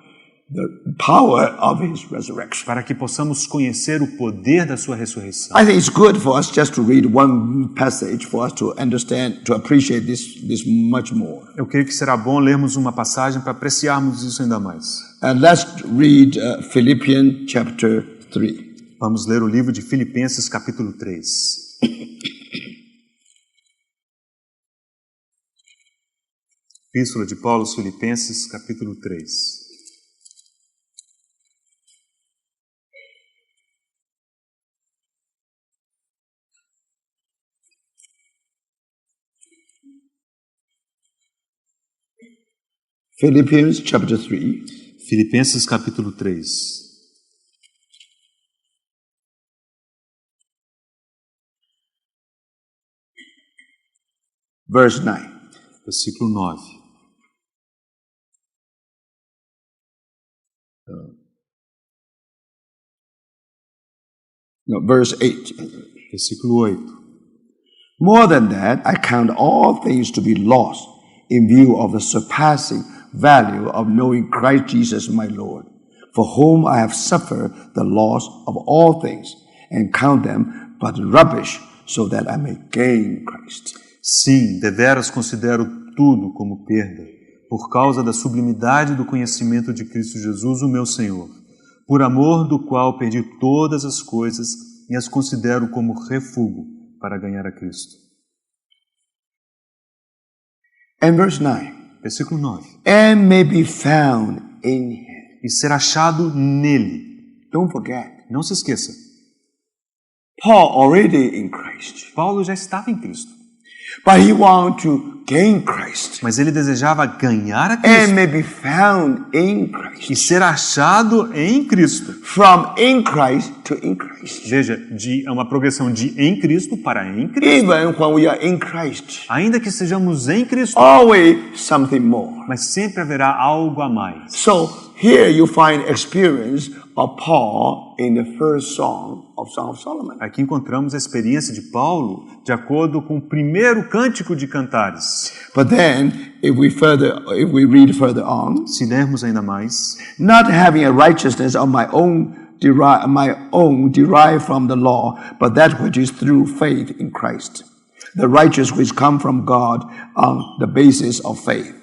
Speaker 1: the power of His resurrection.
Speaker 2: Para que possamos conhecer o poder da sua ressurreição.
Speaker 1: I think it's good for us just to read one passage for us to understand, to appreciate this much more.
Speaker 2: Eu creio que será bom lermos uma passagem para apreciarmos isso ainda mais.
Speaker 1: And let's read Philippians chapter 3.
Speaker 2: Vamos ler o livro de Filipenses capítulo 3. Epístola de Paulo aos Filipenses capítulo 3.
Speaker 1: Philippians chapter 3,
Speaker 2: Filipenses capítulo 3,
Speaker 1: verse 9.
Speaker 2: versículo 9.
Speaker 1: No, verse 8.
Speaker 2: Versículo 8.
Speaker 1: More than that, I count all things to be lost in view of the surpassing value of knowing Christ Jesus my Lord, for whom I have suffered the loss of all things, and count them but rubbish, so that I may gain Christ.
Speaker 2: Sim, deveras considero tudo como perda, por causa da sublimidade do conhecimento de Cristo Jesus, o meu Senhor, por amor do qual perdi todas as coisas e as considero como refúgio para ganhar a Cristo.
Speaker 1: And verse 9.
Speaker 2: Versículo 9.
Speaker 1: And may be found in him.
Speaker 2: E ser achado nele.
Speaker 1: Don't forget,
Speaker 2: Não se esqueça,
Speaker 1: Paul already in Christ,
Speaker 2: Paulo já estava em Cristo,
Speaker 1: but he wanted to gain Christ.
Speaker 2: mas ele desejava ganhar a
Speaker 1: And
Speaker 2: Cristo
Speaker 1: may be found in
Speaker 2: e
Speaker 1: Christ.
Speaker 2: ser achado em Cristo.
Speaker 1: From in Christ to in Christ.
Speaker 2: Veja, é uma progressão de em Cristo para em Cristo.
Speaker 1: Even when we are in Christ,
Speaker 2: Ainda que estejamos em Cristo,
Speaker 1: always something more.
Speaker 2: mas sempre haverá algo a mais.
Speaker 1: So here you find experience of Paul in the first song of Solomon.
Speaker 2: Aqui encontramos a experiência de Paulo de acordo com o primeiro cântico de Cantares.
Speaker 1: But then, if we read further on,
Speaker 2: Se lermos ainda mais,
Speaker 1: not having a righteousness of my own derived from the law, but that which is through faith in Christ, the righteous which come from God on the basis of faith.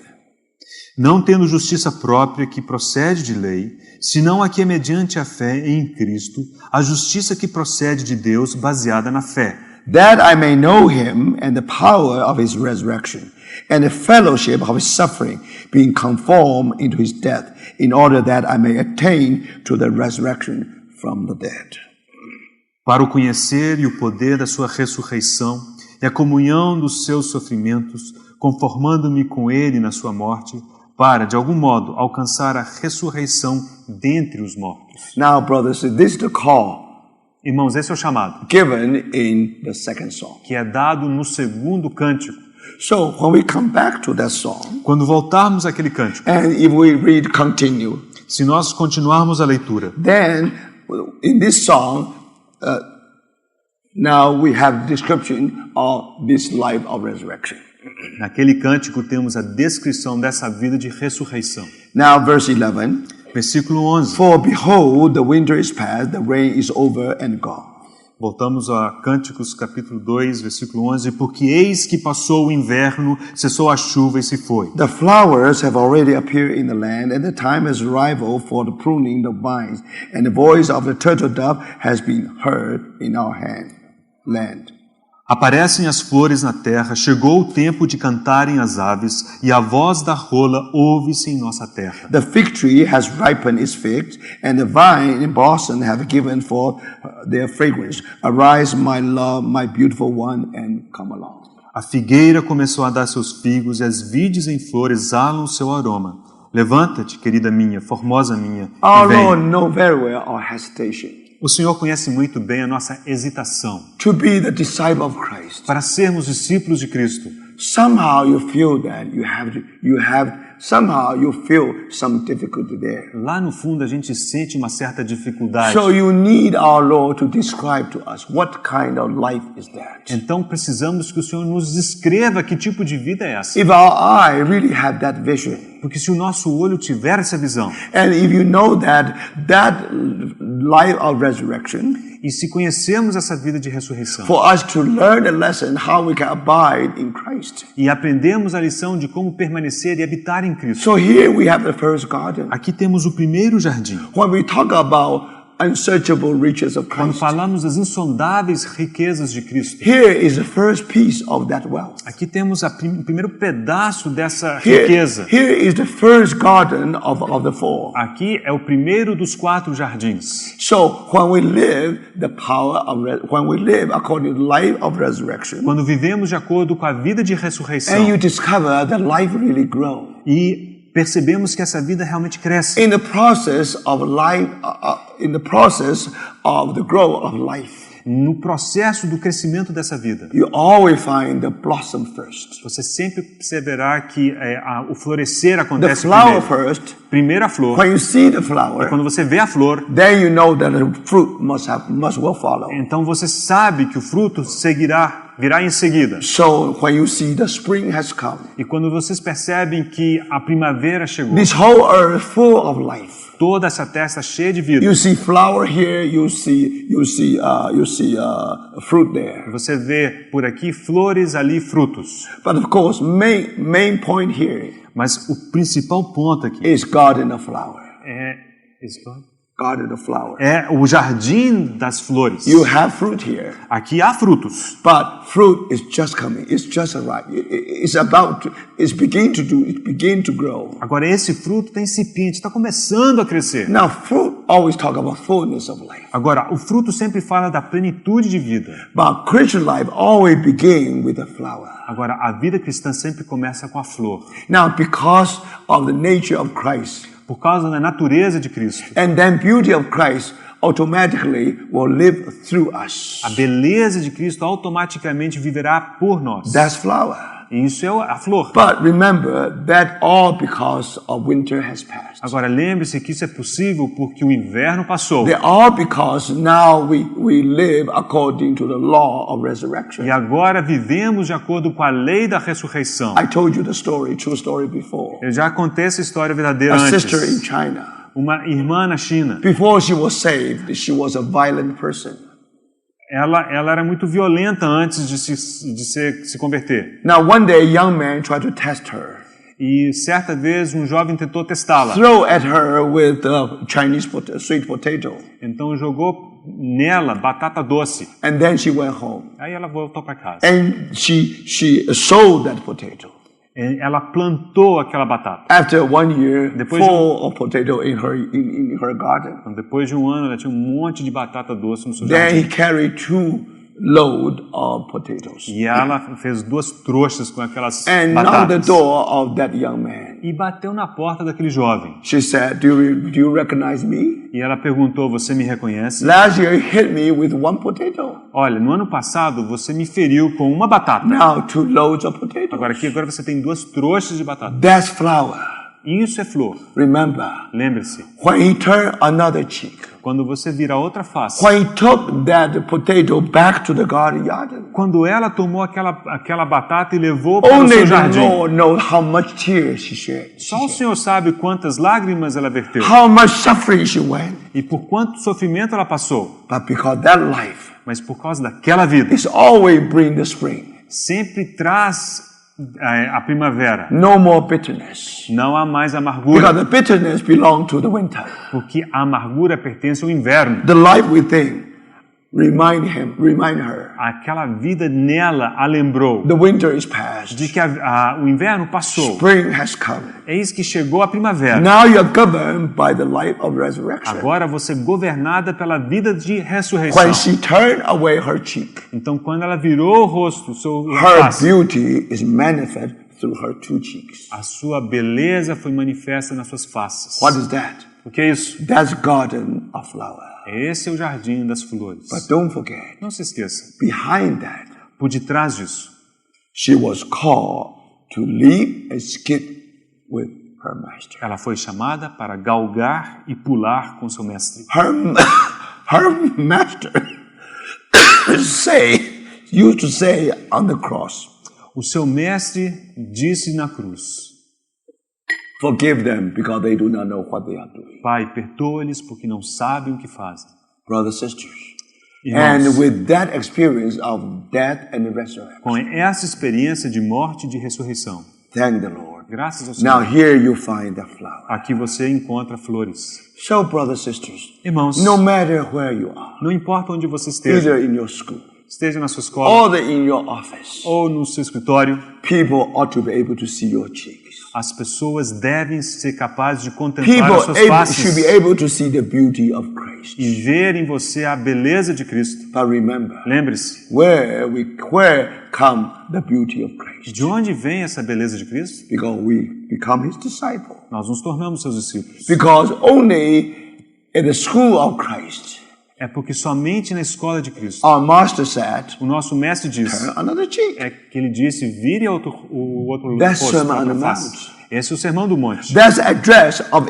Speaker 2: não tendo justiça própria que procede de lei, senão a que é mediante a fé em Cristo, a justiça que procede de Deus baseada na fé,
Speaker 1: That I may know him and the power of his resurrection, and the fellowship of his suffering, being conformed into his death, in order that I may attain to the resurrection from the dead.
Speaker 2: para o conhecer e o poder da sua ressurreição e a comunhão dos seus sofrimentos, conformando-me com ele na sua morte, para, de algum modo, alcançar a ressurreição dentre os mortos.
Speaker 1: Now, brothers, this is the call
Speaker 2: Irmãos, esse é o chamado,
Speaker 1: given in the second song.
Speaker 2: que é dado no segundo cântico.
Speaker 1: So, when we come back to that song,
Speaker 2: Quando voltarmos àquele cântico,
Speaker 1: and if we read continue,
Speaker 2: se nós continuarmos a leitura,
Speaker 1: then in this song, now we have description of this life of resurrection.
Speaker 2: naquele cântico temos a descrição dessa vida de ressurreição.
Speaker 1: Now, verse 11.
Speaker 2: Versículo 11.
Speaker 1: For behold, the winter is past, the rain is over and gone.
Speaker 2: Voltamos a Cânticos, capítulo 2, versículo 11. Porque eis que passou o inverno, cessou a chuva e se foi.
Speaker 1: The flowers have already appeared in the land, and the time has arrived for the pruning of vines, and the voice of the turtle dove has been heard in our land.
Speaker 2: Aparecem as flores na terra, chegou o tempo de cantarem as aves, e a voz da rola ouve-se em nossa terra.
Speaker 1: The fig tree has ripened its figs, and the vine in blossom have given forth their fragrance. Arise, my love, my beautiful one, and come along.
Speaker 2: A figueira começou a dar seus figos, e as vides em flor exalam o seu aroma. Levanta-te, querida minha, formosa minha,
Speaker 1: Our
Speaker 2: e vem.
Speaker 1: Lord knows very well our hesitation
Speaker 2: O Senhor conhece muito bem a nossa hesitação
Speaker 1: to be the disciple of Christ.
Speaker 2: para sermos discípulos de Cristo.
Speaker 1: Somehow you feel that somehow you feel some difficulty there.
Speaker 2: Lá no fundo a gente sente uma certa dificuldade.
Speaker 1: So you need our Lord to describe to us what kind of life is that.
Speaker 2: Então precisamos que o Senhor nos descreva que tipo de vida é essa.
Speaker 1: If our eye really have that vision,
Speaker 2: Porque se o nosso olho tiver essa visão,
Speaker 1: and if you know that life of resurrection,
Speaker 2: e se conhecermos essa vida de ressurreição,
Speaker 1: for us to learn the lesson how we can abide in Christ.
Speaker 2: e aprendemos a lição de como permanecer e habitar em Cristo.
Speaker 1: So here we have the first garden.
Speaker 2: Aqui temos o primeiro jardim.
Speaker 1: When we talk about unsearchable riches of
Speaker 2: Quando
Speaker 1: Christ,
Speaker 2: falamos das insondáveis riquezas de Cristo,
Speaker 1: here is the first piece of that wealth.
Speaker 2: aqui temos o primeiro pedaço dessa
Speaker 1: Here
Speaker 2: riqueza.
Speaker 1: is the first garden of the four.
Speaker 2: Aqui é o primeiro dos 4 jardins.
Speaker 1: So when we live when we live according to the life of resurrection,
Speaker 2: Quando vivemos de acordo com a vida de ressurreição
Speaker 1: and you discover that life really grows.
Speaker 2: e percebemos que essa vida realmente cresce.
Speaker 1: In the process of life, in the process of the growth of life,
Speaker 2: No processo do crescimento dessa vida,
Speaker 1: you always find the blossom first.
Speaker 2: você sempre perceberá que o florescer
Speaker 1: The
Speaker 2: acontece
Speaker 1: flower
Speaker 2: primeiro.
Speaker 1: first.
Speaker 2: Primeiro a flor.
Speaker 1: When you see the flower,
Speaker 2: Quando você vê a flor,
Speaker 1: then you know that the fruit must well follow.
Speaker 2: então você sabe que o fruto virá em seguida.
Speaker 1: So when you see the spring has come,
Speaker 2: E quando vocês percebem que a primavera chegou,
Speaker 1: this whole earth full of life.
Speaker 2: toda essa terra está cheia de vida.
Speaker 1: You see flower here, you see fruit there.
Speaker 2: Você vê por aqui flores, ali frutos.
Speaker 1: But of course, main point here
Speaker 2: Mas o principal ponto aqui
Speaker 1: is God in the flower. God in the flower.
Speaker 2: é o jardim das flores.
Speaker 1: You have fruit here,
Speaker 2: Aqui há frutos,
Speaker 1: but fruit is just coming. It's just arrived. It's begin to grow.
Speaker 2: agora esse fruto está incipiente, está começando a crescer.
Speaker 1: Now, fruit always talk about fullness of life,
Speaker 2: Agora, o fruto sempre fala da plenitude de vida.
Speaker 1: but Christian life always begin with a flower.
Speaker 2: Agora, a vida cristã sempre começa com a flor.
Speaker 1: Now, because of the nature of Christ,
Speaker 2: Por causa da natureza de Cristo.
Speaker 1: and then beauty of Christ automatically will live through us.
Speaker 2: A beleza de Cristo automaticamente viverá por nós.
Speaker 1: That's flower.
Speaker 2: E isso é a flor.
Speaker 1: But remember that all because of winter has passed.
Speaker 2: Agora, lembre-se que isso é possível porque o inverno passou.
Speaker 1: They all because now we live according to the law of resurrection.
Speaker 2: E agora vivemos de acordo com a lei da ressurreição.
Speaker 1: I told you the story, true story before.
Speaker 2: Eu já contei essa história verdadeira
Speaker 1: A sister in
Speaker 2: antes.
Speaker 1: China.
Speaker 2: Uma irmã na China.
Speaker 1: Before she was saved, she was a violent person.
Speaker 2: Ela era muito violenta antes de se converter.
Speaker 1: Now one day a young man tried to test her.
Speaker 2: E certa vez um jovem tentou testá-la.
Speaker 1: Throw at her with Chinese sweet potato.
Speaker 2: Então jogou nela batata doce.
Speaker 1: And then she went home.
Speaker 2: Aí ela voltou para casa.
Speaker 1: And she sowed that potato.
Speaker 2: Ela plantou aquela batata.
Speaker 1: After 1 year,
Speaker 2: Depois
Speaker 1: full of potato in her garden.
Speaker 2: Então, depois de um ano, ela tinha um monte de batata doce no seu
Speaker 1: Then
Speaker 2: jardim.
Speaker 1: he carried 2 load of potatoes.
Speaker 2: E ela fez 2 trouxas com aquelas
Speaker 1: And knocked the
Speaker 2: batatas.
Speaker 1: door of that young man.
Speaker 2: E bateu na porta daquele jovem.
Speaker 1: She said, do you recognize me?
Speaker 2: E ela perguntou, você me reconhece?
Speaker 1: Last year you hit me with 1 potato.
Speaker 2: Olha, no ano passado você me feriu com uma batata.
Speaker 1: Now 2 loads of potatoes.
Speaker 2: Agora você tem 2 trouxas de batata.
Speaker 1: That's flower.
Speaker 2: Isso é flor.
Speaker 1: Remember,
Speaker 2: Lembre-se,
Speaker 1: when he turned another cheek,
Speaker 2: quando você vira outra face,
Speaker 1: when he took that potato back to the garden,
Speaker 2: quando ela tomou aquela batata e levou para o
Speaker 1: only
Speaker 2: seu
Speaker 1: the
Speaker 2: jardim,
Speaker 1: Lord knows how much tears she shed.
Speaker 2: só o Senhor sabe quantas lágrimas ela verteu
Speaker 1: How much suffering she went.
Speaker 2: e por quanto sofrimento ela passou.
Speaker 1: But because that life
Speaker 2: Mas por causa daquela vida,
Speaker 1: is always bring the spring.
Speaker 2: sempre traz a primavera.
Speaker 1: No more bitterness.
Speaker 2: Não há mais amargura,
Speaker 1: Because the bitterness belongs to the winter.
Speaker 2: porque a amargura pertence ao inverno.
Speaker 1: The life within, remind her.
Speaker 2: Aquela vida nela a lembrou
Speaker 1: The winter is past.
Speaker 2: de que o inverno passou.
Speaker 1: Spring has come.
Speaker 2: Eis que chegou a primavera.
Speaker 1: Now you are governed by the life of resurrection.
Speaker 2: Agora você é governada pela vida de ressurreição.
Speaker 1: When she turned away her cheek,
Speaker 2: Então, quando ela virou o rosto,
Speaker 1: her
Speaker 2: face,
Speaker 1: beauty is manifest through her 2 cheeks.
Speaker 2: a sua beleza foi manifesta nas suas faces.
Speaker 1: What is that?
Speaker 2: O que é isso?
Speaker 1: That's garden of flower.
Speaker 2: Esse é o jardim das flores.
Speaker 1: But don't forget,
Speaker 2: Não se esqueça,
Speaker 1: behind that,
Speaker 2: por detrás disso,
Speaker 1: she was called to leap and skip with her master.
Speaker 2: ela foi chamada para galgar e pular com seu mestre.
Speaker 1: Her master used to say on the cross,
Speaker 2: O seu mestre disse na cruz:
Speaker 1: forgive them because they do not know what they are doing.
Speaker 2: Pai, perdoa-lhes porque não sabem o que fazem.
Speaker 1: Brothers and sisters.
Speaker 2: Irmãos,
Speaker 1: And with that experience of death and resurrection,
Speaker 2: com essa experiência de morte e de ressurreição,
Speaker 1: thank the Lord.
Speaker 2: graças ao
Speaker 1: Now
Speaker 2: Senhor,
Speaker 1: here you find the flower.
Speaker 2: aqui você encontra flores.
Speaker 1: So, brothers and sisters,
Speaker 2: Irmãos,
Speaker 1: no matter where you are,
Speaker 2: não importa onde você esteja,
Speaker 1: either in your school,
Speaker 2: esteja na sua escola
Speaker 1: or in your office,
Speaker 2: ou no seu escritório,
Speaker 1: people ought to be able to see your cheeks.
Speaker 2: as pessoas devem ser capazes de contemplar as
Speaker 1: People
Speaker 2: suas
Speaker 1: should
Speaker 2: faces
Speaker 1: be able to see the beauty of Christ.
Speaker 2: e ver em você a beleza de Cristo.
Speaker 1: But remember,
Speaker 2: Lembre-se,
Speaker 1: where come the beauty of Christ? Christ.
Speaker 2: De onde vem essa beleza de Cristo?
Speaker 1: Because we become his disciple.
Speaker 2: Nós nos tornamos seus discípulos.
Speaker 1: Because only at the school of Christ,
Speaker 2: É porque somente na escola de Cristo,
Speaker 1: our master said,
Speaker 2: o nosso mestre disse,
Speaker 1: turn another cheek.
Speaker 2: é que ele disse, vire o outro
Speaker 1: That's
Speaker 2: rosto,
Speaker 1: Sermon
Speaker 2: a
Speaker 1: on the
Speaker 2: outra face.
Speaker 1: Mount.
Speaker 2: Esse é o Sermão do Monte.
Speaker 1: That's the address of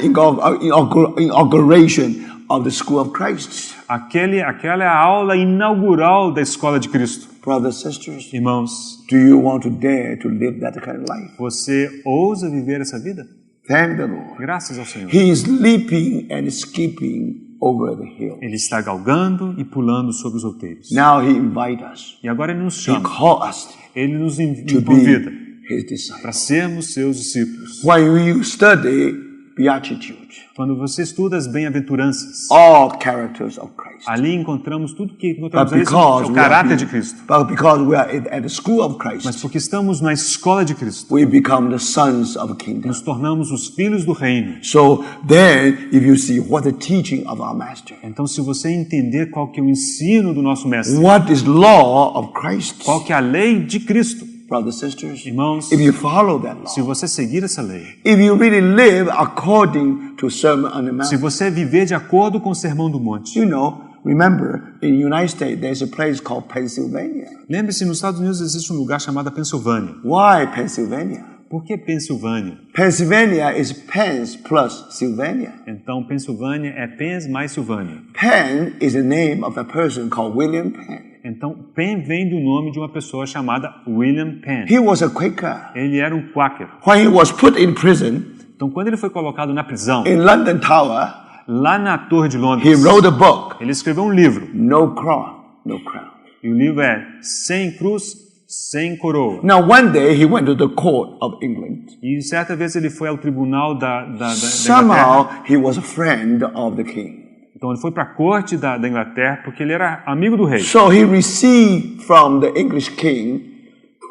Speaker 1: inauguration of the school of Christ.
Speaker 2: Aquela é a aula inaugural da escola de Cristo.
Speaker 1: Brothers and sisters,
Speaker 2: Irmãos,
Speaker 1: do you want to dare to live that kind of life?
Speaker 2: você ousa viver essa vida?
Speaker 1: Thank the Lord.
Speaker 2: Graças ao Senhor.
Speaker 1: He is leaping and skipping over the hill.
Speaker 2: Ele está galgando e pulando sobre os outeiros.
Speaker 1: Now he invites us.
Speaker 2: E agora ele nos
Speaker 1: He
Speaker 2: chama.
Speaker 1: calls us
Speaker 2: Ele nos
Speaker 1: to
Speaker 2: convida
Speaker 1: be his
Speaker 2: para
Speaker 1: disciples.
Speaker 2: sermos seus discípulos.
Speaker 1: When you study Beatitude,
Speaker 2: Quando você estuda as bem-aventuranças,
Speaker 1: all characters of Christ.
Speaker 2: ali encontramos tudo que encontramos
Speaker 1: But
Speaker 2: ali, é
Speaker 1: because
Speaker 2: o
Speaker 1: we are
Speaker 2: caráter de
Speaker 1: being-
Speaker 2: Cristo.
Speaker 1: but because we are at the school of
Speaker 2: Mas
Speaker 1: Christ,
Speaker 2: porque estamos na escola de Cristo,
Speaker 1: we become the sons of the kingdom.
Speaker 2: nos tornamos os filhos do reino.
Speaker 1: So then, if you see what the teaching of our master,
Speaker 2: Então, se você entender qual que é o ensino do nosso mestre,
Speaker 1: what is law of Christ,
Speaker 2: qual que é a lei de Cristo,
Speaker 1: brothers and sisters,
Speaker 2: irmãos,
Speaker 1: if you follow that
Speaker 2: se
Speaker 1: law,
Speaker 2: você seguir essa lei,
Speaker 1: if you really live according to Sermon on the
Speaker 2: se
Speaker 1: Mount,
Speaker 2: você viver de acordo com o Sermão do Monte,
Speaker 1: you know, remember in the United States there's a place called Pennsylvania.
Speaker 2: lembre-se, nos Estados Unidos existe um lugar chamado Pensilvânia.
Speaker 1: Why Pennsylvania?
Speaker 2: Por que Pensilvânia?
Speaker 1: Pennsylvania is Penns plus Sylvania.
Speaker 2: Então, Pensilvânia é Penns mais Silvânia.
Speaker 1: Penn is the name of a person called William Penn.
Speaker 2: Então, Penn vem do nome de uma pessoa chamada William Penn.
Speaker 1: He was a Quaker.
Speaker 2: Ele era um quaker.
Speaker 1: When he was put in prison
Speaker 2: Então, quando ele foi colocado na prisão,
Speaker 1: in London Tower,
Speaker 2: lá na Torre de
Speaker 1: he
Speaker 2: Londres,
Speaker 1: wrote a book,
Speaker 2: ele escreveu um livro.
Speaker 1: No Crown, No Crown.
Speaker 2: E o livro é Sem Cruz, Sem Coroa.
Speaker 1: Now one day he went to the court of England.
Speaker 2: E certa vez ele foi ao tribunal da Inglaterra.
Speaker 1: Somehow he was a friend of the king.
Speaker 2: Então ele foi para a corte da Inglaterra porque ele era amigo do rei.
Speaker 1: So he received from the English king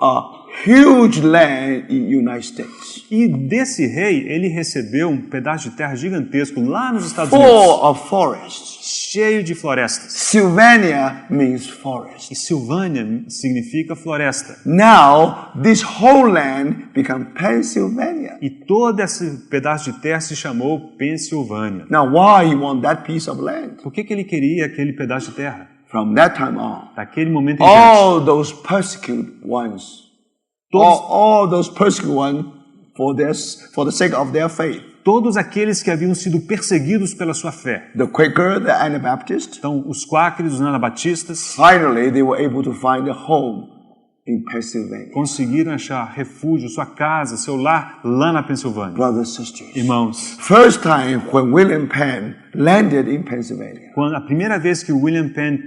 Speaker 1: a huge land in United States,
Speaker 2: E desse rei ele recebeu um pedaço de terra gigantesco lá nos Estados Unidos,
Speaker 1: full of forests.
Speaker 2: cheio de florestas.
Speaker 1: Sylvania means forest.
Speaker 2: E Silvânia significa floresta.
Speaker 1: Now this whole land became Pennsylvania.
Speaker 2: E todo esse pedaço de terra se chamou Pensilvânia.
Speaker 1: Now why he want that piece of land?
Speaker 2: Por que ele queria aquele pedaço de terra?
Speaker 1: From that time on,
Speaker 2: Daquele momento em diante,
Speaker 1: all those persecuted ones, all those persecuted ones for the sake of their faith,
Speaker 2: todos aqueles que haviam sido perseguidos pela sua fé.
Speaker 1: the Quaker, the Anabaptist,
Speaker 2: Então, os quáqueres, os anabatistas,
Speaker 1: finally they were able to find a home in Pennsylvania.
Speaker 2: conseguiram achar refúgio, sua casa, seu lar, lá na Pensilvânia.
Speaker 1: Brothers and sisters,
Speaker 2: Irmãos,
Speaker 1: first time when William Penn landed in Pennsylvania,
Speaker 2: a primeira vez que o William Penn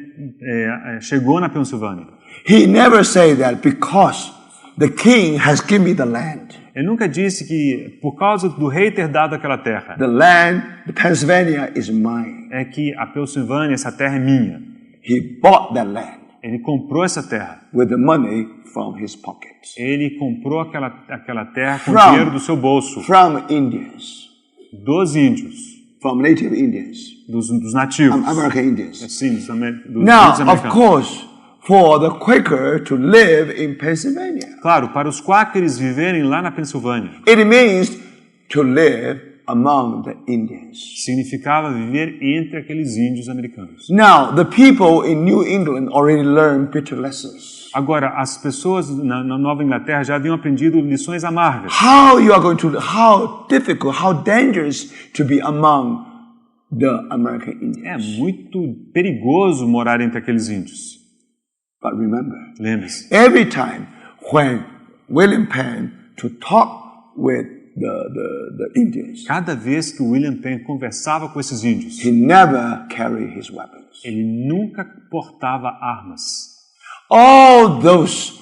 Speaker 2: chegou na Pensilvânia,
Speaker 1: he never said that because the king has given me the land.
Speaker 2: ele nunca disse que por causa do rei ter dado aquela terra,
Speaker 1: The land, the Pennsylvania is mine.
Speaker 2: é que a Pensilvânia, essa terra é minha.
Speaker 1: He bought that land
Speaker 2: Ele comprou essa terra.
Speaker 1: with the money from his pocket.
Speaker 2: Ele comprou aquela terra com
Speaker 1: From-
Speaker 2: dinheiro do seu bolso,
Speaker 1: From Indians,
Speaker 2: dos índios,
Speaker 1: from native Indians,
Speaker 2: dos nativos.
Speaker 1: American Indians.
Speaker 2: Sim, dos índios
Speaker 1: Now, of
Speaker 2: americanos.
Speaker 1: course, for the Quaker to live in Pennsylvania,
Speaker 2: Claro, para os quáqueres viverem lá na Pensilvânia,
Speaker 1: it means to live among the Indians.
Speaker 2: significava viver entre aqueles índios americanos.
Speaker 1: Now, the people in New England already learned bitter lessons.
Speaker 2: Agora, as pessoas na Nova Inglaterra já haviam aprendido lições amargas.
Speaker 1: How difficult, how dangerous to be among the American
Speaker 2: É
Speaker 1: Indians.
Speaker 2: muito perigoso morar entre aqueles índios.
Speaker 1: But remember,
Speaker 2: Lembre-se,
Speaker 1: every time when William Penn to talk with the Indians,
Speaker 2: cada vez que o William Penn conversava com esses índios,
Speaker 1: he never carried his weapons.
Speaker 2: ele nunca portava armas.
Speaker 1: All those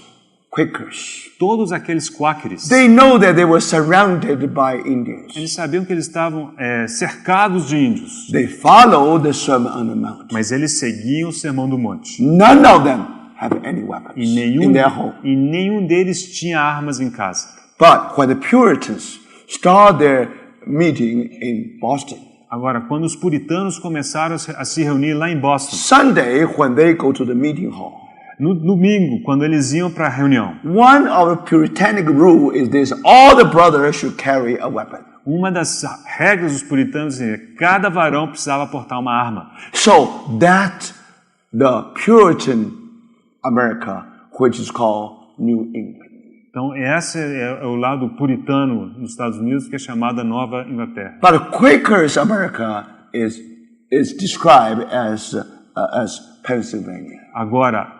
Speaker 1: Quakers,
Speaker 2: Todos aqueles quáqueres,
Speaker 1: they know that they were surrounded by Indians.
Speaker 2: eles sabiam que eles estavam cercados de índios,
Speaker 1: They followed the Sermon on the Mount.
Speaker 2: mas eles seguiam o Sermão do Monte.
Speaker 1: None of them have any weapons
Speaker 2: E
Speaker 1: in their home.
Speaker 2: nenhum deles tinha armas em casa.
Speaker 1: But when the Puritans start their meeting in Boston,
Speaker 2: Agora, quando os puritanos começaram a se reunir lá em Boston,
Speaker 1: Sunday when they go to the meeting hall,
Speaker 2: No domingo, quando eles iam para a reunião,
Speaker 1: one of the puritanic rule is this: all the brothers should carry a weapon.
Speaker 2: uma das regras dos puritanos é que cada varão precisava portar uma arma.
Speaker 1: So that the Puritan America, which is called New England.
Speaker 2: Então, esse é o lado puritano nos Estados Unidos, que é chamada Nova Inglaterra.
Speaker 1: But Quakers America is described as Pennsylvania.
Speaker 2: Agora,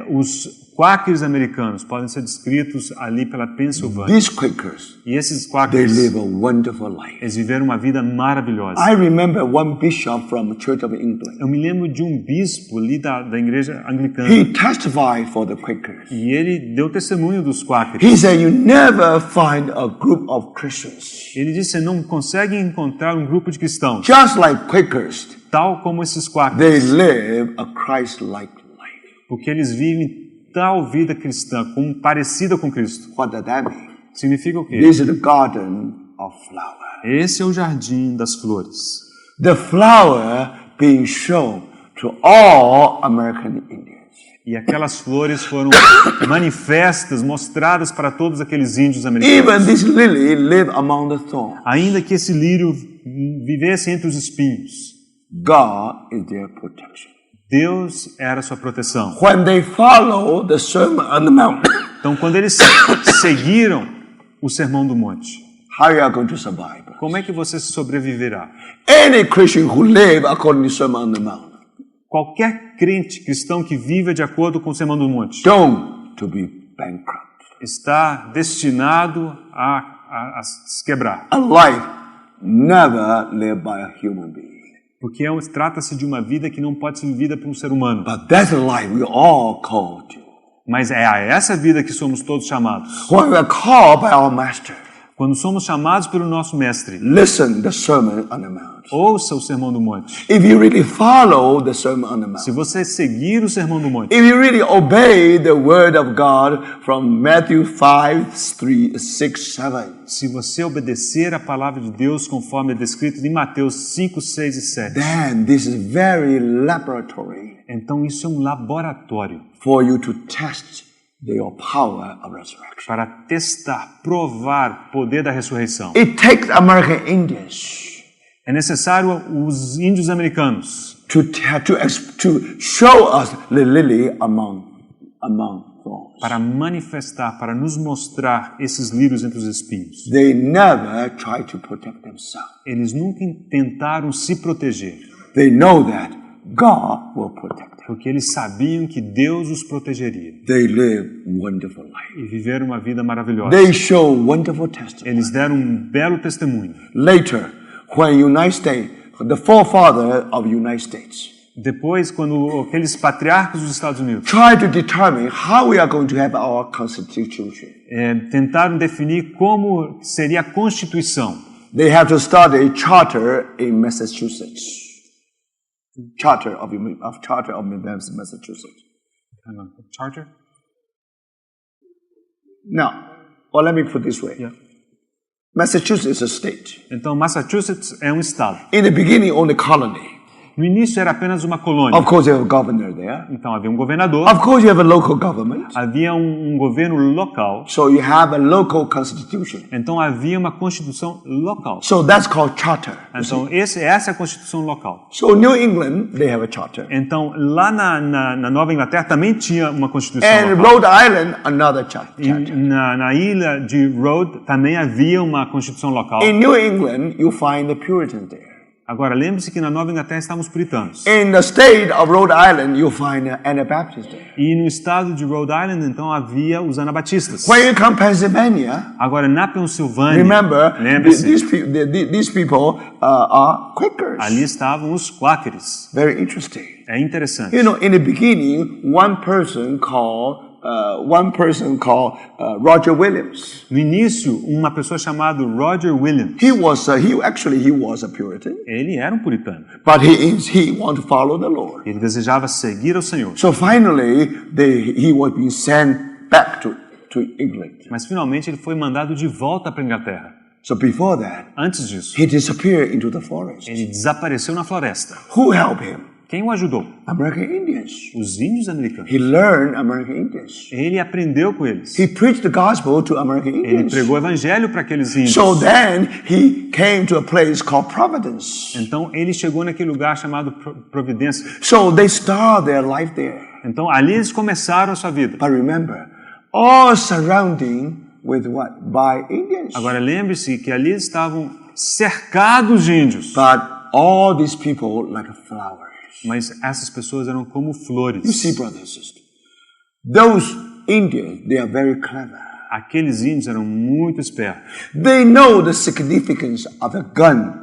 Speaker 2: os Quakers americanos podem ser descritos ali pela Pensilvânia.
Speaker 1: These Quakers,
Speaker 2: E esses
Speaker 1: they
Speaker 2: Quakers,
Speaker 1: live a wonderful life.
Speaker 2: eles viveram uma vida maravilhosa.
Speaker 1: I remember one bishop from the Church of England.
Speaker 2: Eu me lembro de um bispo ali da igreja anglicana.
Speaker 1: He testified for the Quakers.
Speaker 2: E ele deu testemunho dos Quakers.
Speaker 1: He said, you never find a group of Christians,
Speaker 2: Ele disse, você não consegue encontrar um grupo de cristãos,
Speaker 1: just like Quakers,
Speaker 2: tal como esses
Speaker 1: they
Speaker 2: Quakers,
Speaker 1: live a Christ-like life.
Speaker 2: porque eles vivem tal vida cristã, como parecida com Cristo.
Speaker 1: What does that mean?
Speaker 2: Significa o quê?
Speaker 1: This is the garden of flower.
Speaker 2: Esse é o jardim das flores.
Speaker 1: The flower being shown to all American Indians.
Speaker 2: E aquelas flores foram manifestas, mostradas para todos aqueles índios americanos.
Speaker 1: Even this lily live among the thorns.
Speaker 2: Ainda que esse lírio vivesse entre os espinhos,
Speaker 1: God is their protection.
Speaker 2: Deus era sua proteção.
Speaker 1: When they follow the Sermon on the Mount,
Speaker 2: Então, quando eles seguiram o Sermão do Monte,
Speaker 1: how you are going to survive?
Speaker 2: como é que você sobreviverá?
Speaker 1: Any Christian who live according to the Sermon on the Mount,
Speaker 2: Qualquer crente cristão que viva de acordo com o Sermão do Monte
Speaker 1: doomed to be bankrupt.
Speaker 2: está destinado a se quebrar.
Speaker 1: A life never lived by a human being.
Speaker 2: Porque trata-se de uma vida que não pode ser vivida por um ser humano.
Speaker 1: But that's the life we all called to.
Speaker 2: Mas é a essa vida que somos todos chamados.
Speaker 1: When we are called by our Master,
Speaker 2: Quando somos chamados pelo nosso Mestre,
Speaker 1: listen the Sermon on the Mount.
Speaker 2: ouça o Sermão do Monte.
Speaker 1: If you really follow the Sermon on the Mount,
Speaker 2: Se você seguir o Sermão do Monte,
Speaker 1: if you really obey the Word of God from Matthew 5, 3, 6, 7,
Speaker 2: se você obedecer a palavra de Deus conforme é descrito em Mateus 5, 6 e 7,
Speaker 1: then this is very laboratory
Speaker 2: então isso é um laboratório
Speaker 1: for you to test your power of resurrection.
Speaker 2: para testar, provar o poder da ressurreição.
Speaker 1: It takes American Indians
Speaker 2: É necessário os índios americanos
Speaker 1: to show us the lily among thorns.
Speaker 2: para manifestar, para nos mostrar esses lírios entre os espinhos.
Speaker 1: They never try to protect themselves.
Speaker 2: Eles nunca tentaram se proteger,
Speaker 1: They know that God will protect them.
Speaker 2: porque eles sabiam que Deus os protegeria
Speaker 1: They live wonderful life.
Speaker 2: e viveram uma vida maravilhosa.
Speaker 1: They show wonderful testimony.
Speaker 2: Eles deram um belo testemunho.
Speaker 1: Later, when United States, the forefather of United States,
Speaker 2: Depois, quando aqueles patriarcas dos Estados Unidos
Speaker 1: try to determine how we are going to have our constitution,
Speaker 2: tentaram definir como seria a Constituição,
Speaker 1: they have to start a charter in Massachusetts. Charter of Massachusetts.
Speaker 2: Charter?
Speaker 1: Now, well, let me put it this way.
Speaker 2: Yeah.
Speaker 1: Massachusetts is a state.
Speaker 2: Então, Massachusetts é um estado.
Speaker 1: In the beginning, only colony.
Speaker 2: No início era apenas uma colônia.
Speaker 1: Of course, you have a governor there.
Speaker 2: Então havia um governador,
Speaker 1: Of course, you have a local government.
Speaker 2: havia um governo local,
Speaker 1: So you have a local constitution.
Speaker 2: então havia uma constituição local.
Speaker 1: So that's called charter. you see.
Speaker 2: Então essa é a constituição local.
Speaker 1: So New England, they have a charter.
Speaker 2: Então lá na Nova Inglaterra também tinha uma constituição
Speaker 1: And
Speaker 2: local.
Speaker 1: Rhode Island, another
Speaker 2: E
Speaker 1: charter.
Speaker 2: na ilha de Rhode também havia uma constituição local.
Speaker 1: In New England, you find the Puritans there.
Speaker 2: Agora lembre-se que na Nova Inglaterra estavam os puritanos.
Speaker 1: In the state of Rhode Island, you find the Anabaptists there.
Speaker 2: E no estado de Rhode Island então havia os anabatistas.
Speaker 1: When you come Pennsylvania,
Speaker 2: Agora na Pensilvânia,
Speaker 1: remember,
Speaker 2: lembre-se,
Speaker 1: these people are Quakers.
Speaker 2: ali estavam os Quakers.
Speaker 1: Very interesting.
Speaker 2: É interessante.
Speaker 1: You know, in the beginning, one person called Roger Williams.
Speaker 2: No início, uma pessoa chamada Roger Williams,
Speaker 1: He was a Puritan,
Speaker 2: ele era um puritano.
Speaker 1: but he wanted to follow the Lord.
Speaker 2: Ele desejava seguir ao Senhor.
Speaker 1: So finally, he was being sent back to England.
Speaker 2: Mas finalmente ele foi mandado de volta para a Inglaterra.
Speaker 1: So before that,
Speaker 2: Antes disso,
Speaker 1: he disappeared into the forest.
Speaker 2: ele desapareceu na floresta.
Speaker 1: Who helped him?
Speaker 2: Quem o ajudou?
Speaker 1: American Indians. Indians.
Speaker 2: os índios americanos.
Speaker 1: He learned American Indians.
Speaker 2: Ele aprendeu com eles.
Speaker 1: He preached the gospel to American
Speaker 2: Ele
Speaker 1: Indians.
Speaker 2: pregou o evangelho para aqueles índios.
Speaker 1: So then he came to a place called Providence.
Speaker 2: Então ele chegou naquele lugar chamado Providência.
Speaker 1: So they started their life there.
Speaker 2: Então ali eles começaram a sua vida.
Speaker 1: But remember, all surrounding with what? By Indians.
Speaker 2: Agora lembre-se que ali estavam cercados de índios.
Speaker 1: But all these people like flowers.
Speaker 2: Mas essas pessoas eram como
Speaker 1: You
Speaker 2: flores.
Speaker 1: see, brothers and sisters, those Indians, they are very clever.
Speaker 2: Aqueles índios eram muito espertos.
Speaker 1: They know the significance of a gun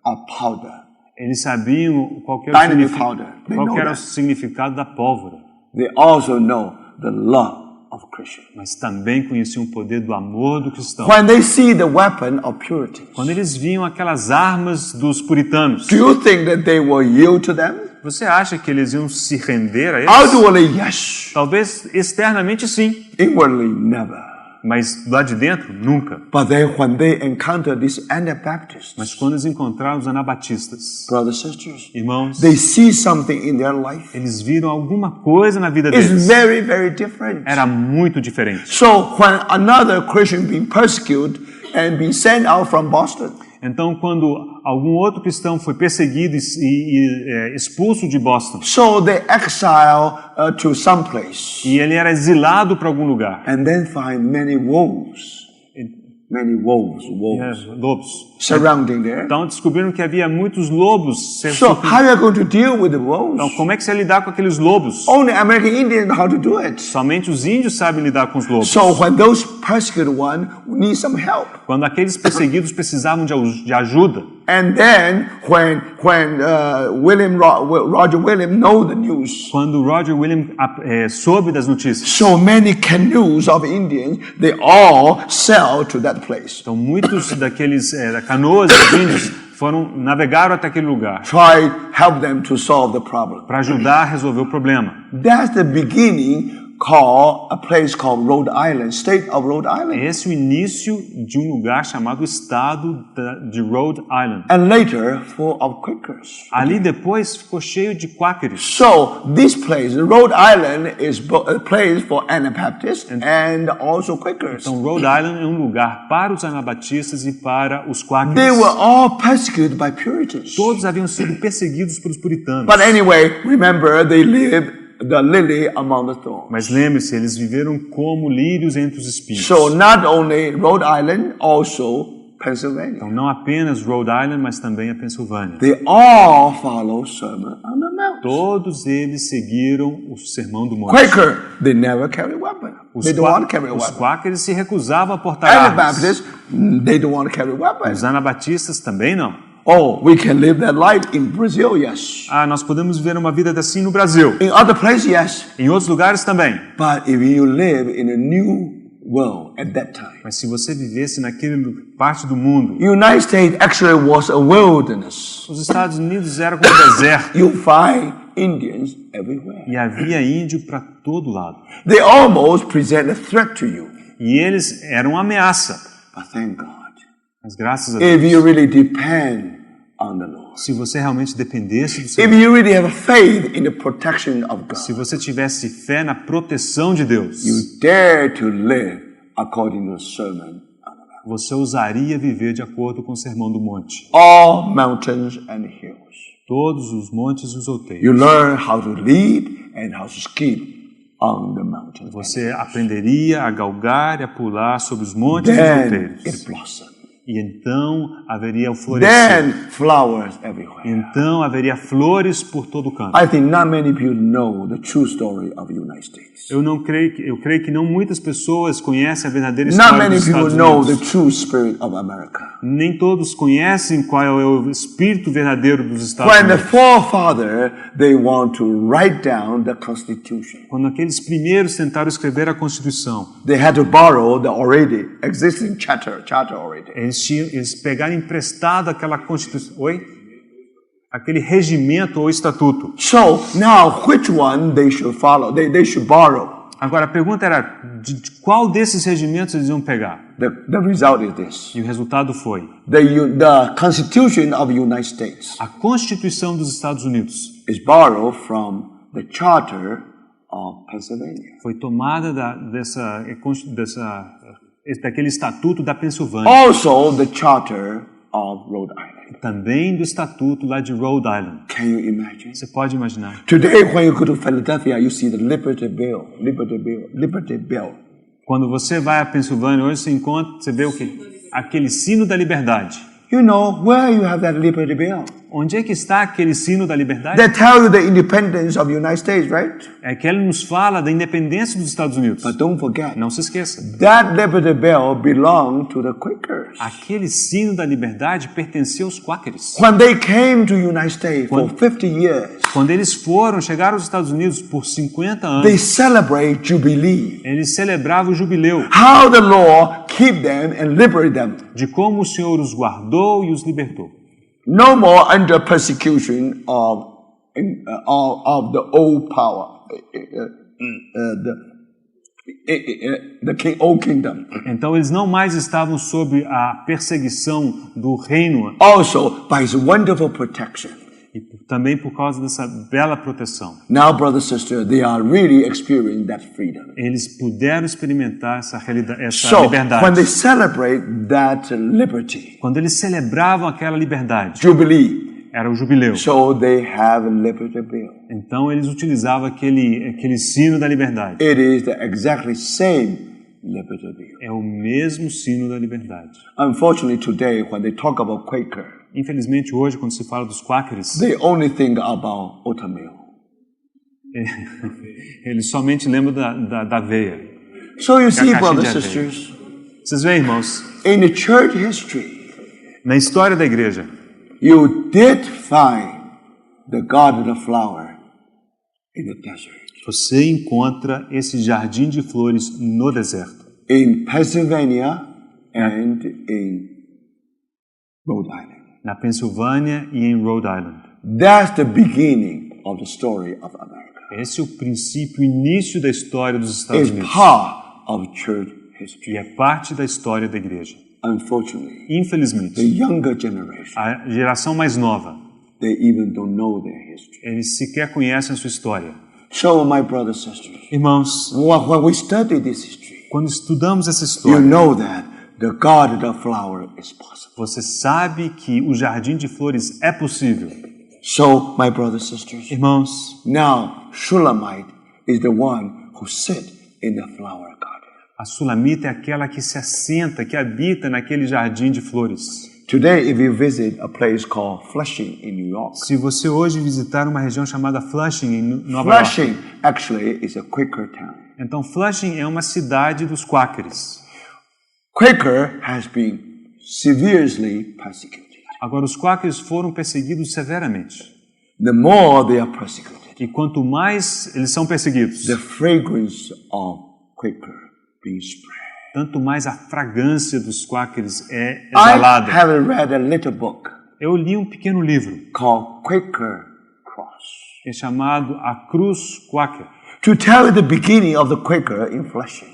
Speaker 1: or powder.
Speaker 2: Eles sabiam qual que era o
Speaker 1: Dynamite
Speaker 2: significado,
Speaker 1: powder. They
Speaker 2: qual
Speaker 1: know
Speaker 2: que era o
Speaker 1: that.
Speaker 2: significado da pólvora.
Speaker 1: They also know the love of Christian.
Speaker 2: Mas também conheciam o poder do amor do cristão.
Speaker 1: When they see the weapon of purity,
Speaker 2: Quando eles viam aquelas armas dos puritanos,
Speaker 1: do you think that they will yield to them?
Speaker 2: você acha que eles iam se render a eles?
Speaker 1: Outwardly, yes.
Speaker 2: Talvez externamente sim,
Speaker 1: Inwardly, never.
Speaker 2: mas lá de dentro, nunca.
Speaker 1: But then when they encounter these Anabaptists,
Speaker 2: Mas quando eles encontraram os anabatistas,
Speaker 1: brothers and sisters,
Speaker 2: irmãos,
Speaker 1: they see something in their life.
Speaker 2: eles viram alguma coisa na vida
Speaker 1: It's
Speaker 2: deles.
Speaker 1: very, very different.
Speaker 2: Era muito diferente.
Speaker 1: So when another Christian being persecuted and being sent out from Boston,
Speaker 2: Então, quando algum outro cristão foi perseguido e expulso de Boston,
Speaker 1: so they exile to some place,
Speaker 2: e ele era exilado para algum lugar,
Speaker 1: and then find many wolves,
Speaker 2: lobos.
Speaker 1: surrounding there.
Speaker 2: Então descobriram que havia muitos lobos.
Speaker 1: So how are you going to deal with the wolves?
Speaker 2: Então, como é que você vai lidar com aqueles lobos?
Speaker 1: Only American Indians know how to do it.
Speaker 2: Somente os índios sabem lidar com os lobos.
Speaker 1: So when those persecuted one need some help,
Speaker 2: Quando aqueles perseguidos precisavam de ajuda,
Speaker 1: and then when Roger Williams know the news,
Speaker 2: quando Roger Williams soube das notícias,
Speaker 1: so many canoes of Indians they all sailed to that place,
Speaker 2: então muitos daqueles canoas dos índios navegaram até aquele lugar
Speaker 1: try help them to solve the problem.
Speaker 2: para ajudar a resolver o problema.
Speaker 1: That's the beginning. Called a place called Rhode Island, state of Rhode Island,
Speaker 2: Esse é o início de um lugar chamado Estado de Rhode Island.
Speaker 1: and later full of Quakers.
Speaker 2: Ali depois ficou cheio de quáqueros.
Speaker 1: So this place, Rhode Island, is a place for Anabaptists and also Quakers.
Speaker 2: Então Rhode Island é um lugar para os anabatistas e para os
Speaker 1: They
Speaker 2: quáqueros.
Speaker 1: were all persecuted by Puritans.
Speaker 2: Todos haviam sido perseguidos pelos puritanos.
Speaker 1: But anyway, remember they lived the lily among the thorns.
Speaker 2: Mas lembre-se, eles viveram como lírios entre os espinhos.
Speaker 1: So not only Rhode Island, also Pennsylvania.
Speaker 2: Então não apenas Rhode Island, mas também a Pensilvânia.
Speaker 1: They all follow Sermon on the Mount.
Speaker 2: Todos eles seguiram o Sermão do Monte.
Speaker 1: Quaker, they never carry weapon. They don't want to carry a
Speaker 2: Os
Speaker 1: weapon.
Speaker 2: quáqueros se recusavam a portar armas.
Speaker 1: Anabaptists, they don't want to carry weapons.
Speaker 2: Os anabatistas também não.
Speaker 1: Oh, we can live that life in Brazil, yes.
Speaker 2: Nós podemos viver uma vida assim no Brasil.
Speaker 1: In other places, yes.
Speaker 2: Em outros lugares também.
Speaker 1: But if you live in a new world at that time,
Speaker 2: Mas se você vivesse naquele parte do mundo,
Speaker 1: United States actually was a wilderness.
Speaker 2: os Estados Unidos eram como um deserto.
Speaker 1: You find Indians everywhere.
Speaker 2: E havia índio para todo lado.
Speaker 1: They almost present a threat to you.
Speaker 2: E eles eram uma ameaça.
Speaker 1: But thank God.
Speaker 2: Mas graças a
Speaker 1: If
Speaker 2: Deus,
Speaker 1: you really depend on the Lord,
Speaker 2: se você realmente dependesse do
Speaker 1: if
Speaker 2: Senhor,
Speaker 1: you really have faith in the protection of
Speaker 2: se
Speaker 1: God,
Speaker 2: você tivesse fé na proteção de Deus,
Speaker 1: you dare to live according to the Sermon on the Mount.
Speaker 2: você ousaria viver de acordo com o Sermão do Monte.
Speaker 1: All mountains and hills.
Speaker 2: Todos os montes e os outeiros.
Speaker 1: You learn how to leap and how to skip on the mountain.
Speaker 2: Você aprenderia a galgar e a pular sobre os montes e os
Speaker 1: Then
Speaker 2: outeiros.
Speaker 1: it blossoms.
Speaker 2: E então haveria o florescer.
Speaker 1: Then flowers everywhere.
Speaker 2: Então haveria flores por todo canto.
Speaker 1: I think not many people know the true story of the United States.
Speaker 2: Eu creio que não muitas pessoas conhecem a verdadeira
Speaker 1: Not
Speaker 2: história
Speaker 1: many
Speaker 2: dos
Speaker 1: people
Speaker 2: Estados
Speaker 1: know the
Speaker 2: Unidos.
Speaker 1: true spirit of America.
Speaker 2: Nem todos conhecem qual é o espírito verdadeiro dos Estados
Speaker 1: When the
Speaker 2: Unidos.
Speaker 1: forefather they want to write down the Constitution,
Speaker 2: Quando aqueles primeiros tentaram escrever a Constituição,
Speaker 1: they had to borrow the already existing charter already.
Speaker 2: eles pegaram emprestado aquela Constituição, aquele regimento ou estatuto.
Speaker 1: So now, which one they should follow? They should borrow.
Speaker 2: Agora a pergunta era de qual desses regimentos eles iam pegar?
Speaker 1: The result is this:
Speaker 2: E o resultado foi
Speaker 1: the Constitution of the United States
Speaker 2: a Constituição dos Estados Unidos
Speaker 1: is borrowed from the charter of Pennsylvania.
Speaker 2: Foi tomada daquele estatuto da Pensilvânia.
Speaker 1: Also the charter of Rhode Island.
Speaker 2: Também do estatuto lá de Rhode Island.
Speaker 1: Can you imagine?
Speaker 2: Você pode imaginar.
Speaker 1: Today, when you go to Philadelphia, you see the Liberty Bell, Liberty Bell, Liberty Bell.
Speaker 2: Quando você vai à Pensilvânia, hoje você vê o quê? Aquele sino da liberdade.
Speaker 1: You know where you have that Liberty Bell?
Speaker 2: Onde é que está aquele sino da liberdade?
Speaker 1: They tell you the independence of the United States, right?
Speaker 2: É que ele nos fala da independência dos Estados Unidos.
Speaker 1: But don't forget,
Speaker 2: Não se esqueça.
Speaker 1: that Liberty Bell belonged to the Quakers.
Speaker 2: Aquele sino da liberdade pertenceu aos Quakers.
Speaker 1: When they came to the United States for 50 years,
Speaker 2: Quando eles chegaram aos Estados Unidos por 50
Speaker 1: they
Speaker 2: anos,
Speaker 1: celebrate Jubilee.
Speaker 2: eles celebravam o jubileu
Speaker 1: How the Lord keep them and liberate them.
Speaker 2: de como o Senhor os guardou e os libertou.
Speaker 1: No more under persecution of the old power, the old kingdom.
Speaker 2: Então eles não mais estavam sob a perseguição do reino
Speaker 1: Also by His wonderful protection.
Speaker 2: e também por causa dessa bela proteção.
Speaker 1: Now, brother, sister, they are really experiencing that freedom.
Speaker 2: Eles puderam experimentar essa realidade, essa
Speaker 1: So, when
Speaker 2: liberdade.
Speaker 1: they celebrate that liberty,
Speaker 2: Quando eles celebravam aquela liberdade,
Speaker 1: Jubilee,
Speaker 2: era o jubileu.
Speaker 1: so they have a Liberty Bell.
Speaker 2: Então eles utilizavam aquele sino da liberdade.
Speaker 1: It is the exactly same Liberty Bell.
Speaker 2: É o mesmo sino da liberdade.
Speaker 1: Unfortunately, today, when they talk about Quaker,
Speaker 2: Infelizmente hoje, quando se fala dos Quakers,
Speaker 1: they only think about oatmeal.
Speaker 2: eles somente lembram da aveia.
Speaker 1: So you see,
Speaker 2: caixinha
Speaker 1: brothers
Speaker 2: de
Speaker 1: and
Speaker 2: aveia.
Speaker 1: sisters,
Speaker 2: Vocês veem, irmãos,
Speaker 1: in the church history,
Speaker 2: na história da igreja,
Speaker 1: you did find the garden of flower in the desert.
Speaker 2: você encontra esse jardim de flores no deserto,
Speaker 1: In Pennsylvania and in Rhode Island.
Speaker 2: na Pensilvânia e em Rhode Island.
Speaker 1: That's the beginning of the story of America.
Speaker 2: Esse é o princípio, o início da história dos Estados
Speaker 1: It's
Speaker 2: Unidos.
Speaker 1: part of church
Speaker 2: E
Speaker 1: history.
Speaker 2: é parte da história da igreja.
Speaker 1: Unfortunately, the
Speaker 2: Infelizmente,
Speaker 1: younger generation,
Speaker 2: a geração mais nova,
Speaker 1: they even don't know their history.
Speaker 2: eles sequer conhecem a sua história.
Speaker 1: So, my brothers and sisters,
Speaker 2: Irmãos,
Speaker 1: when we study this history,
Speaker 2: quando estudamos essa
Speaker 1: you
Speaker 2: história,
Speaker 1: know that the garden of flower is possible.
Speaker 2: você sabe que o jardim de flores é possível.
Speaker 1: So, my brothers and sisters,
Speaker 2: Irmãos,
Speaker 1: now Shulamite is the one who sit in the flower garden.
Speaker 2: a Sulamita é aquela que se assenta, que habita naquele jardim de flores.
Speaker 1: Today, if you visit a place called Flushing in New York,
Speaker 2: Se você hoje visitar uma região chamada Flushing, em Nova York,
Speaker 1: Flushing actually is a Quaker town.
Speaker 2: então Flushing é uma cidade dos Quakers.
Speaker 1: Quaker has been severely persecuted.
Speaker 2: Agora, os Quakers foram perseguidos severamente.
Speaker 1: The more they are persecuted,
Speaker 2: E quanto mais eles são perseguidos,
Speaker 1: the fragrance of Quaker being spread.
Speaker 2: tanto mais a fragrância dos Quakers é
Speaker 1: I
Speaker 2: exalada.
Speaker 1: have read a little book
Speaker 2: Eu li um pequeno livro,
Speaker 1: called Quaker Cross
Speaker 2: que é chamado A Cruz Quaker,
Speaker 1: to tell you the beginning of the Quaker in Flushing.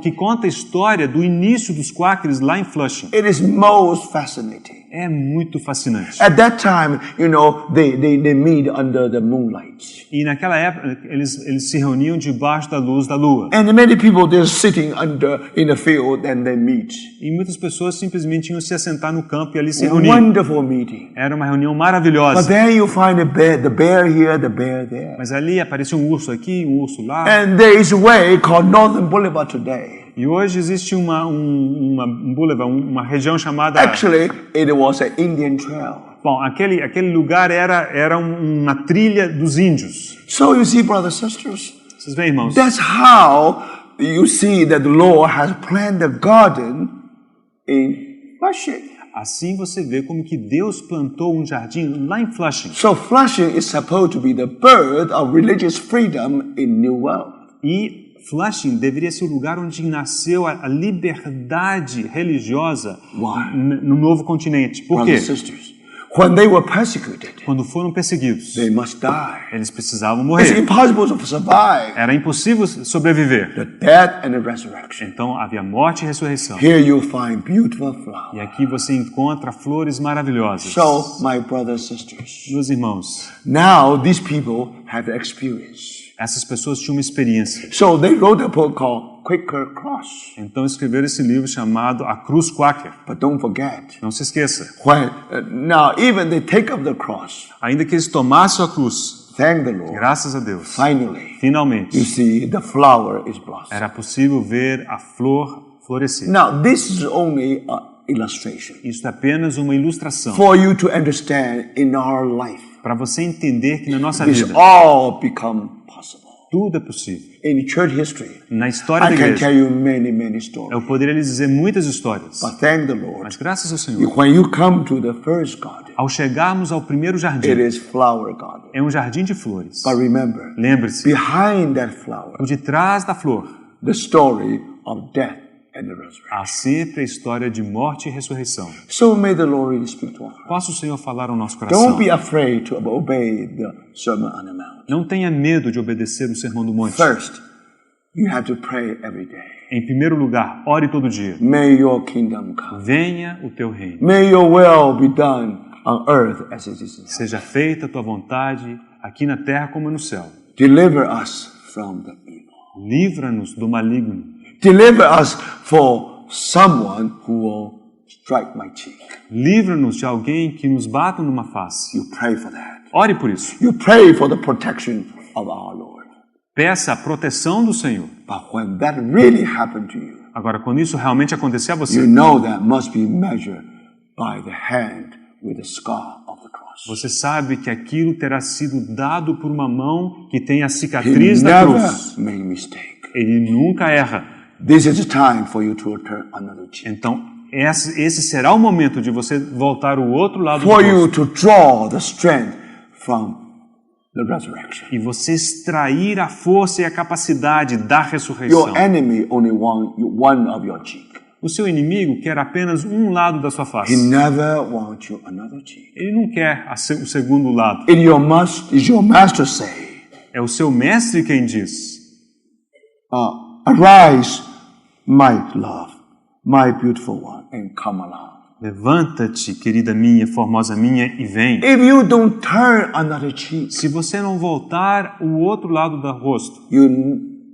Speaker 2: que conta a história do início dos Quakers lá em Flushing.
Speaker 1: It is most fascinating.
Speaker 2: É muito fascinante.
Speaker 1: At that time, you know, they meet under the moonlight.
Speaker 2: E naquela época, eles se reuniam debaixo da luz da lua.
Speaker 1: And many people, they're sitting in the field and they meet.
Speaker 2: E muitas pessoas simplesmente iam se assentar no campo e ali se
Speaker 1: A
Speaker 2: reuniam.
Speaker 1: wonderful meeting.
Speaker 2: Era uma reunião
Speaker 1: But
Speaker 2: maravilhosa.
Speaker 1: then you find the bear here, the bear there.
Speaker 2: Mas ali aparecia um urso aqui, um urso lá.
Speaker 1: And there is a way called Northern Boulevard today.
Speaker 2: E hoje existe um boulevard, uma região chamada...
Speaker 1: Actually, it was an Indian trail.
Speaker 2: Bom, aquele lugar era uma trilha dos índios.
Speaker 1: So you see, brothers and sisters,
Speaker 2: Vocês veem, irmãos?
Speaker 1: that's how you see that the Lord has planned a garden in Flushing.
Speaker 2: Assim você vê como que Deus plantou um jardim lá em Flushing.
Speaker 1: So Flushing is supposed to be the birth of religious freedom in New World.
Speaker 2: E Flushing deveria ser o lugar onde nasceu a liberdade religiosa
Speaker 1: Why?
Speaker 2: no novo continente. Por quê?
Speaker 1: Brothers and sisters, When they were persecuted,
Speaker 2: quando foram perseguidos,
Speaker 1: they must die.
Speaker 2: eles precisavam
Speaker 1: It's
Speaker 2: morrer.
Speaker 1: impossible to survive
Speaker 2: Era impossível sobreviver.
Speaker 1: the death and the resurrection.
Speaker 2: Então havia morte e ressurreição.
Speaker 1: Here you find beautiful
Speaker 2: E
Speaker 1: flowers.
Speaker 2: aqui você encontra flores maravilhosas.
Speaker 1: So, my brothers and sisters,
Speaker 2: Meus irmãos,
Speaker 1: now these people have experience.
Speaker 2: essas pessoas tinham uma experiência.
Speaker 1: So they wrote a book called Quaker Cross.
Speaker 2: Então escreveram esse livro chamado A Cruz Quaker.
Speaker 1: But don't forget,
Speaker 2: Não se esqueça.
Speaker 1: when now even they take up the cross,
Speaker 2: Ainda que eles tomassem a cruz,
Speaker 1: thank the Lord.
Speaker 2: graças a Deus,
Speaker 1: Finally, you
Speaker 2: finalmente,
Speaker 1: see the flower is blossomed.
Speaker 2: era possível ver a flor florescer.
Speaker 1: Now this is only an illustration
Speaker 2: Isso é apenas uma ilustração
Speaker 1: for you to understand in our life.
Speaker 2: para você entender que na nossa
Speaker 1: This
Speaker 2: vida
Speaker 1: all become possible.
Speaker 2: tudo é possível.
Speaker 1: In church history,
Speaker 2: Na história da
Speaker 1: I can
Speaker 2: igreja,
Speaker 1: tell you many stories.
Speaker 2: eu poderia lhes dizer muitas histórias,
Speaker 1: But thank the Lord.
Speaker 2: mas graças ao Senhor,
Speaker 1: When you come to the first garden,
Speaker 2: ao chegarmos ao primeiro
Speaker 1: it
Speaker 2: jardim,
Speaker 1: is flower garden.
Speaker 2: é um jardim de flores.
Speaker 1: But remember,
Speaker 2: Lembre-se,
Speaker 1: behind that flower,
Speaker 2: por detrás da flor,
Speaker 1: the story of death and the resurrection.
Speaker 2: há sempre a história de morte e ressurreição.
Speaker 1: So may the Lord really speak to us.
Speaker 2: Possa o Senhor falar ao nosso
Speaker 1: Don't
Speaker 2: coração.
Speaker 1: be afraid to obey the Sermon on the Mount.
Speaker 2: Não tenha medo de obedecer o Sermão do Monte.
Speaker 1: First, you have to pray every day.
Speaker 2: Em primeiro lugar, ore todo dia.
Speaker 1: May your kingdom come.
Speaker 2: Venha o teu reino.
Speaker 1: May your will be done on earth as it is in heaven.
Speaker 2: Seja feita a tua vontade, aqui na terra como no céu.
Speaker 1: Deliver us from the evil.
Speaker 2: Livra-nos do maligno.
Speaker 1: Deliver us for someone who will strike my cheek.
Speaker 2: Livra-nos de alguém que nos bata numa face.
Speaker 1: You pray for that.
Speaker 2: Ore por isso.
Speaker 1: You pray for the protection of our Lord.
Speaker 2: Peça a proteção do Senhor.
Speaker 1: But when that really happened to you,
Speaker 2: Agora, quando isso realmente acontecer a
Speaker 1: you
Speaker 2: você,
Speaker 1: know that must be measured by the hand with the scar of the cross.
Speaker 2: você sabe que aquilo terá sido dado por uma mão que tem a
Speaker 1: He
Speaker 2: cicatriz da
Speaker 1: never
Speaker 2: cruz.
Speaker 1: made mistake.
Speaker 2: Ele nunca erra.
Speaker 1: This is the time for you to turn another cheek.
Speaker 2: Então, esse será o momento de você voltar o outro lado do
Speaker 1: For you
Speaker 2: rosto
Speaker 1: to draw the strength from the resurrection.
Speaker 2: e você extrair a força e a capacidade da ressurreição.
Speaker 1: Your enemy only want one of your cheek.
Speaker 2: O seu inimigo quer apenas um lado da sua
Speaker 1: He
Speaker 2: face.
Speaker 1: never wants you another cheek.
Speaker 2: Ele não quer o segundo lado.
Speaker 1: Is your master say,
Speaker 2: É o seu mestre quem diz:
Speaker 1: arise, my love, my beautiful one, and come along.
Speaker 2: levanta-te, querida minha, formosa minha, e vem.
Speaker 1: If you don't turn another cheek,
Speaker 2: Se você não voltar o outro lado do rosto,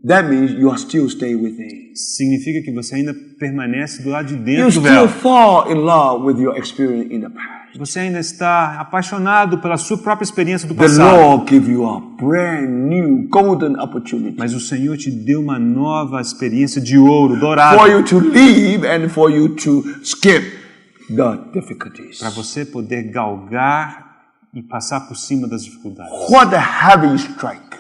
Speaker 1: that means you are still stay within.
Speaker 2: significa que você ainda permanece do lado de
Speaker 1: You
Speaker 2: dentro do
Speaker 1: still
Speaker 2: véu.
Speaker 1: fall in love with your experience in the past.
Speaker 2: Você ainda está apaixonado pela sua própria experiência do
Speaker 1: The
Speaker 2: passado.
Speaker 1: Lord give you a brand new golden opportunity
Speaker 2: Mas o Senhor te deu uma nova experiência de ouro, dourado,
Speaker 1: for you to live and for you to skip the difficulties.
Speaker 2: para você poder galgar e passar por cima das dificuldades.
Speaker 1: What a heavy strike.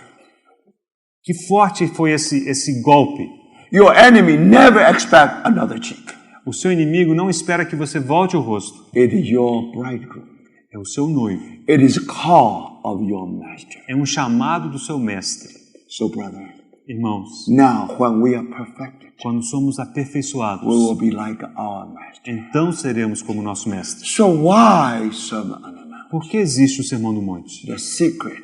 Speaker 2: Que forte foi esse golpe.
Speaker 1: Your enemy never expect another cheek.
Speaker 2: O seu inimigo não espera que você volte o rosto.
Speaker 1: It is your bridegroom.
Speaker 2: É o seu noivo.
Speaker 1: It is a call of your master.
Speaker 2: É um chamado do seu mestre.
Speaker 1: So, brother,
Speaker 2: Irmãos,
Speaker 1: now when we are perfected,
Speaker 2: quando somos
Speaker 1: we
Speaker 2: aperfeiçoados,
Speaker 1: will be like our master.
Speaker 2: então seremos como nosso mestre.
Speaker 1: So why Sermon on the Mount?
Speaker 2: Por que existe o Sermão do Monte?
Speaker 1: The secret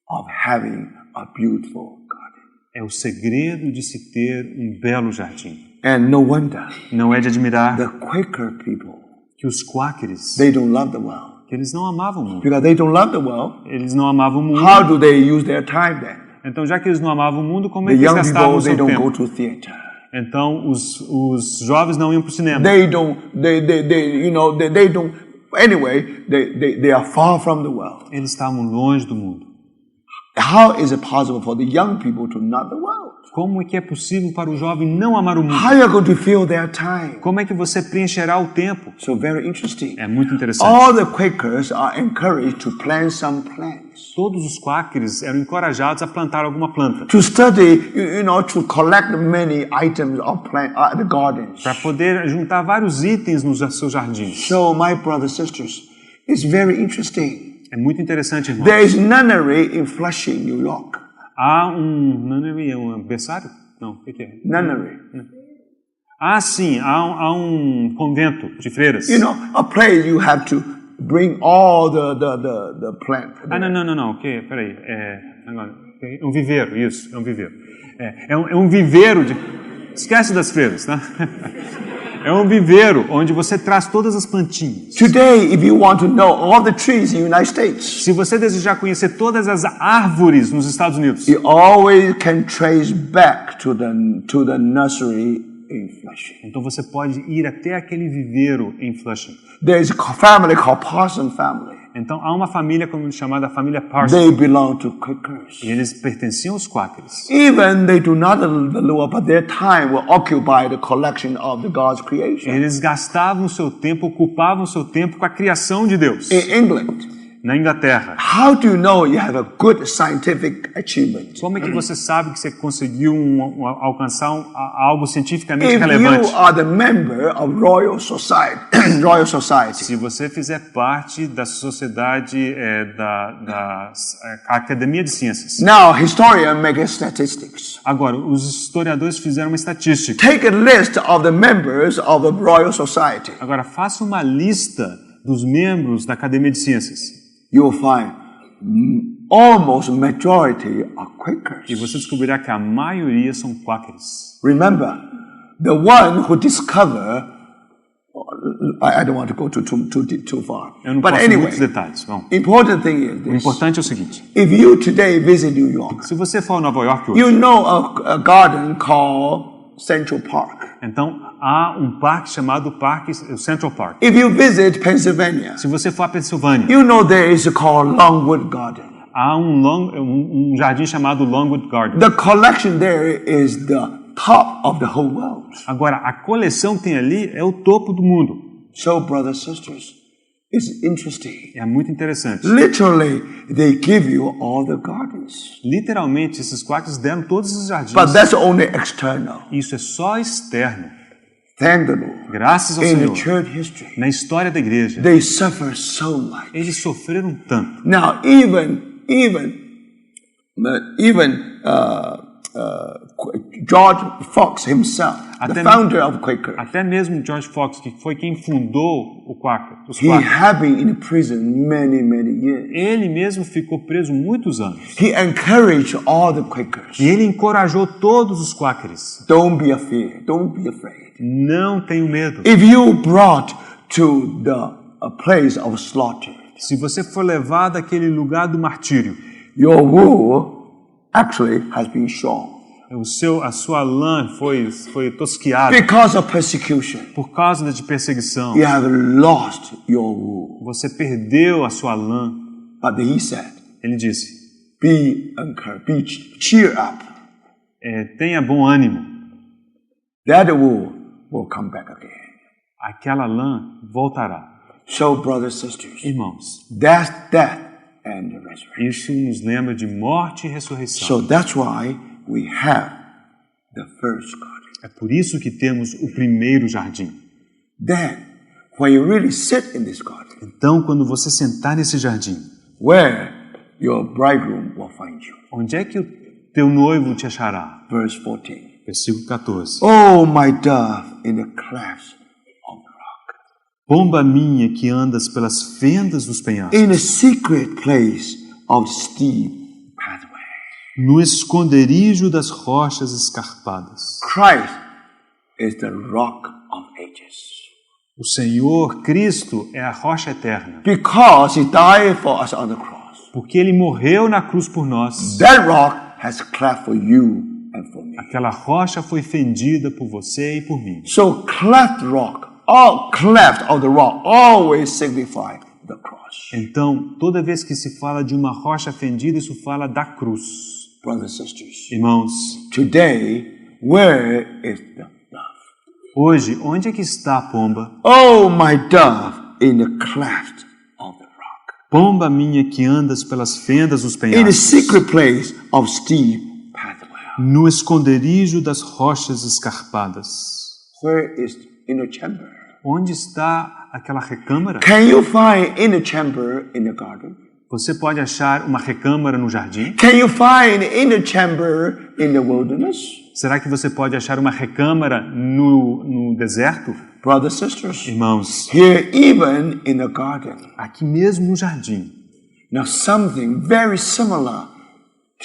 Speaker 1: of having a beautiful garden.
Speaker 2: É o segredo de se ter um belo jardim.
Speaker 1: And no wonder
Speaker 2: Não é de admirar
Speaker 1: the Quaker people,
Speaker 2: que os quáqueres,
Speaker 1: they don't love the world.
Speaker 2: que eles não amavam o mundo.
Speaker 1: Because they don't love the world,
Speaker 2: Eles não amavam o mundo.
Speaker 1: how do they use their time then?
Speaker 2: Então, já que eles não amavam o mundo, como é
Speaker 1: The
Speaker 2: que eles
Speaker 1: young
Speaker 2: gastavam o
Speaker 1: people, they
Speaker 2: seu
Speaker 1: don't go
Speaker 2: tempo?
Speaker 1: to theater.
Speaker 2: Então, os jovens não iam para o cinema.
Speaker 1: They don't, they don't, anyway, they are far from the world.
Speaker 2: Eles estavam longe do mundo.
Speaker 1: How is it possible for the young people to not the world?
Speaker 2: Como é que é possível para o jovem não amar o mundo?
Speaker 1: How are you going to fill their time?
Speaker 2: Como é que você preencherá o tempo?
Speaker 1: So very interesting.
Speaker 2: É muito interessante.
Speaker 1: All the Quakers are encouraged to plant some plants.
Speaker 2: Todos os quáqueres eram encorajados a plantar alguma planta.
Speaker 1: To study, to collect many items of plant the gardens.
Speaker 2: Para poder juntar vários itens nos seus jardins.
Speaker 1: So my brothers and sisters, it's very interesting.
Speaker 2: É muito interessante, irmão.
Speaker 1: There is nunnery in Flushing, New York.
Speaker 2: Há um berçário? Não, o que é?
Speaker 1: Nunnery.
Speaker 2: Ah, sim, há um convento de freiras.
Speaker 1: A place you have to bring all the plant.
Speaker 2: Ah, não, ok, peraí. Agora, é um viveiro, isso, é um viveiro. É um viveiro de... Esquece das feiras, tá? É um viveiro onde você traz todas as plantinhas.
Speaker 1: Today, if you want to know all the trees in the United States,
Speaker 2: Se você desejar conhecer todas as árvores nos Estados Unidos,
Speaker 1: you always can trace back to the nursery in Flushing.
Speaker 2: então você pode ir até aquele viveiro em Flushing.
Speaker 1: There is a family called Parson family.
Speaker 2: Então há uma família chamada família Parsons.
Speaker 1: They belong to Quakers.
Speaker 2: E eles pertenciam aos Quakers.
Speaker 1: Even they do not love the Lord, but their time will occupy the collection of the God's creation.
Speaker 2: Eles gastavam seu tempo, ocupavam seu tempo com a criação de Deus.
Speaker 1: In England,
Speaker 2: Na Inglaterra.
Speaker 1: how do you know you have a good scientific achievement?
Speaker 2: Como é que você sabe que você conseguiu alcançar algo cientificamente
Speaker 1: If
Speaker 2: relevante?
Speaker 1: you are the member of Royal Society, Royal Society,
Speaker 2: Se você fizer parte da sociedade da Academia de Ciências.
Speaker 1: now historians make statistics.
Speaker 2: Agora, os historiadores fizeram uma estatística.
Speaker 1: Take a list of the members of the Royal Society.
Speaker 2: Agora, faça uma lista dos membros da Academia de Ciências.
Speaker 1: You will find almost majority are Quakers.
Speaker 2: E você descobrirá que a maioria são Quakers.
Speaker 1: Remember, the one who discovered, I don't want to go too far.
Speaker 2: Eu não
Speaker 1: But
Speaker 2: posso ir em
Speaker 1: anyway,
Speaker 2: muitos detalhes. Bom,
Speaker 1: important thing is
Speaker 2: o
Speaker 1: this.
Speaker 2: importante é o seguinte.
Speaker 1: If you today visit New York,
Speaker 2: Se você for a Nova York hoje,
Speaker 1: you know a garden called Central Park.
Speaker 2: então há um parque chamado o Central Park.
Speaker 1: If you visit Pennsylvania,
Speaker 2: Se você for a Pensilvânia,
Speaker 1: you know there is called Longwood Garden.
Speaker 2: há um jardim chamado Longwood Garden.
Speaker 1: The collection there is the top of the whole world.
Speaker 2: Agora, a coleção que tem ali é o topo do mundo.
Speaker 1: So, brothers and sisters, it's interesting.
Speaker 2: É muito interessante.
Speaker 1: Literally, they give you all the gardens.
Speaker 2: Literalmente, esses Quakers deram todos os jardins.
Speaker 1: But that's only external.
Speaker 2: Isso é só externo.
Speaker 1: Thank the Lord.
Speaker 2: Graças ao
Speaker 1: In the
Speaker 2: Senhor.
Speaker 1: church history,
Speaker 2: Na história da igreja,
Speaker 1: they suffer so much.
Speaker 2: eles sofreram tanto.
Speaker 1: Now, George Fox himself, the founder of Quaker,
Speaker 2: Até mesmo George Fox, que foi quem fundou os Quakers,
Speaker 1: he had been in prison many years.
Speaker 2: ele mesmo ficou preso muitos anos.
Speaker 1: He encouraged all the Quakers.
Speaker 2: E ele encorajou todos os Quakers.
Speaker 1: Don't be afraid. Don't be afraid.
Speaker 2: Não tenham medo.
Speaker 1: If you brought to a place of slaughter,
Speaker 2: Se você for levado àquele lugar do martírio,
Speaker 1: your wool actually has been shorn
Speaker 2: a sua lã foi tosquiada
Speaker 1: because of persecution.
Speaker 2: por causa de perseguição.
Speaker 1: You have lost your wool.
Speaker 2: Você perdeu a sua lã.
Speaker 1: But he said,
Speaker 2: Ele disse,
Speaker 1: be encouraged, cheer up.
Speaker 2: Tenha bom ânimo.
Speaker 1: That wool will come back again.
Speaker 2: Aquela lã voltará.
Speaker 1: So, brothers and sisters,
Speaker 2: Irmãos,
Speaker 1: that's death and the resurrection.
Speaker 2: isso nos lembra de morte e ressurreição.
Speaker 1: So that's why we have the first garden.
Speaker 2: É por isso que temos o primeiro jardim.
Speaker 1: Then, when you really sit in this garden,
Speaker 2: Então, quando você sentar nesse jardim,
Speaker 1: where your bridegroom will find you.
Speaker 2: onde é que o teu noivo te achará?
Speaker 1: Verse 14.
Speaker 2: Versículo 14.
Speaker 1: Oh, my dove, in the clefts of the rock.
Speaker 2: Pomba minha que andas pelas fendas dos penhascos,
Speaker 1: In a secret place of steep pathway.
Speaker 2: no esconderijo das rochas escarpadas.
Speaker 1: Christ is the rock of ages.
Speaker 2: O Senhor Cristo é a rocha eterna,
Speaker 1: Because he died for us on the cross.
Speaker 2: porque Ele morreu na cruz por nós.
Speaker 1: That rock has cleft for you and for me.
Speaker 2: Aquela rocha foi fendida por você e por mim.
Speaker 1: So cleft rock, all cleft of the rock always signify the cross.
Speaker 2: Então, toda vez que se fala de uma rocha fendida, isso fala da cruz.
Speaker 1: Brothers and sisters,
Speaker 2: Irmãos,
Speaker 1: today, where is the dove?
Speaker 2: hoje, onde é que está a pomba?
Speaker 1: Oh, my dove, in the cleft of the rock.
Speaker 2: Pomba minha que andas pelas fendas dos
Speaker 1: In a
Speaker 2: penhascos,
Speaker 1: secret place of steep pathway.
Speaker 2: no esconderijo das rochas escarpadas.
Speaker 1: Where is inner chamber?
Speaker 2: Onde está aquela recâmara?
Speaker 1: Can you find inner chamber in the garden?
Speaker 2: Você pode achar uma recâmara no jardim?
Speaker 1: Can you find in the chamber in the wilderness?
Speaker 2: Será que você pode achar uma recâmara no deserto?
Speaker 1: Brothers, sisters,
Speaker 2: Irmãos,
Speaker 1: here even in the garden.
Speaker 2: aqui mesmo no jardim,
Speaker 1: Now something very similar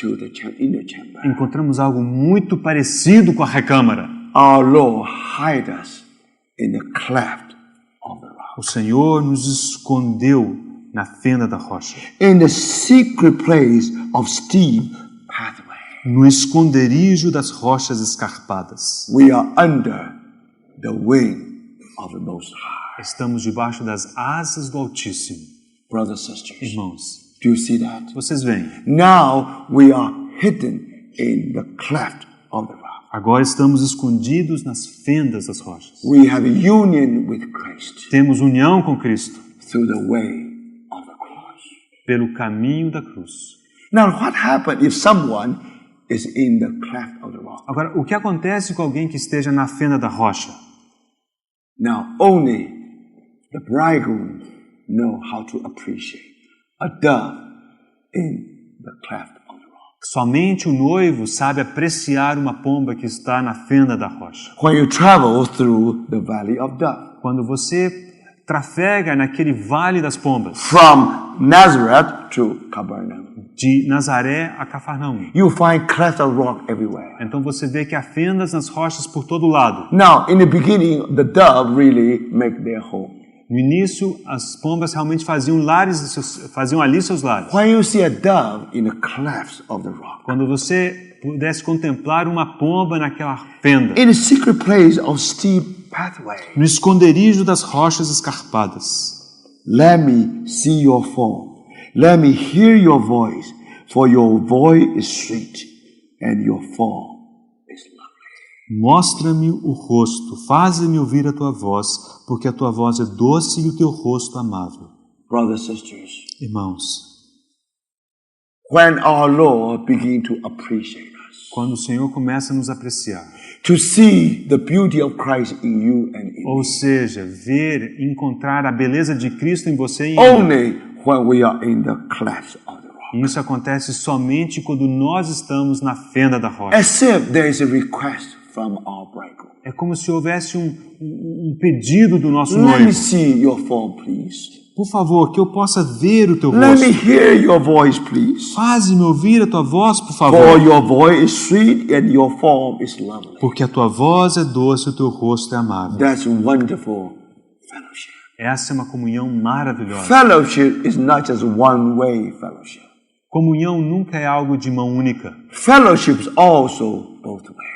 Speaker 1: to the inner chamber.
Speaker 2: encontramos algo muito parecido com a recâmara.
Speaker 1: Our Lord hide us in the cleft of the rock.
Speaker 2: O Senhor nos escondeu na fenda da rocha,
Speaker 1: In the secret place of steep pathway.
Speaker 2: no esconderijo das rochas escarpadas.
Speaker 1: We are under the wing of the Most High.
Speaker 2: Estamos debaixo das asas do Altíssimo.
Speaker 1: Brothers, sisters,
Speaker 2: Irmãos,
Speaker 1: do you see that?
Speaker 2: vocês veem,
Speaker 1: Now we are hidden in the cleft of the rock.
Speaker 2: agora estamos escondidos nas fendas das rochas.
Speaker 1: We have union with Christ
Speaker 2: Temos união com Cristo
Speaker 1: through the way of the cross.
Speaker 2: pelo caminho da cruz.
Speaker 1: Now, what happens if someone is in the cleft of the rock?
Speaker 2: Agora, o que acontece com alguém que esteja na fenda da rocha?
Speaker 1: Now, only the bridegroom know how to appreciate a dove in the cleft of the rock.
Speaker 2: Somente o noivo sabe apreciar uma pomba que está na fenda da rocha.
Speaker 1: When you travel through the valley of dove,
Speaker 2: Quando você trafega naquele vale das pombas,
Speaker 1: from Nazareth to Capernaum,
Speaker 2: de Nazaré a Cafarnaum,
Speaker 1: you find cleft of rock everywhere.
Speaker 2: então você vê que há fendas nas rochas por todo lado.
Speaker 1: Now, in the beginning, the dove really make their home.
Speaker 2: No início, as pombas realmente faziam ali seus lares.
Speaker 1: When you see a dove in the clefts of the rock,
Speaker 2: Quando você pudesse contemplar uma pomba naquela fenda,
Speaker 1: in the secret place of steep pathway,
Speaker 2: no esconderijo das rochas escarpadas,
Speaker 1: let me see your form. Let me hear your voice, for your voice is sweet and your form is lovely.
Speaker 2: mostra-me o rosto, faze-me ouvir a tua voz, porque a tua voz é doce e o teu rosto amável.
Speaker 1: Brothers, sisters,
Speaker 2: Irmãos,
Speaker 1: when our Lord begin to appreciate us,
Speaker 2: quando o Senhor começa a nos apreciar,
Speaker 1: to see the beauty of Christ in you and in me,
Speaker 2: ou seja, ver e encontrar a beleza de Cristo em você e em mim,
Speaker 1: only when we are in the clefts of the rock.
Speaker 2: e isso acontece somente quando nós estamos na fenda da rocha.
Speaker 1: As if there is a request from our bridegroom.
Speaker 2: É como se houvesse um pedido do nosso
Speaker 1: Let me
Speaker 2: noivo.
Speaker 1: see your form, please.
Speaker 2: Por favor, que eu possa ver o teu
Speaker 1: Let me
Speaker 2: rosto.
Speaker 1: hear your voice, please.
Speaker 2: Faze-me ouvir a tua voz, por
Speaker 1: For
Speaker 2: favor.
Speaker 1: your voice is sweet and your form is lovely.
Speaker 2: Porque a tua voz é doce e o teu rosto é amável.
Speaker 1: That's wonderful fellowship.
Speaker 2: Essa é uma comunhão maravilhosa.
Speaker 1: Fellowship is not just one-way fellowship.
Speaker 2: Comunhão nunca é algo de mão única.
Speaker 1: Fellowship is also both ways.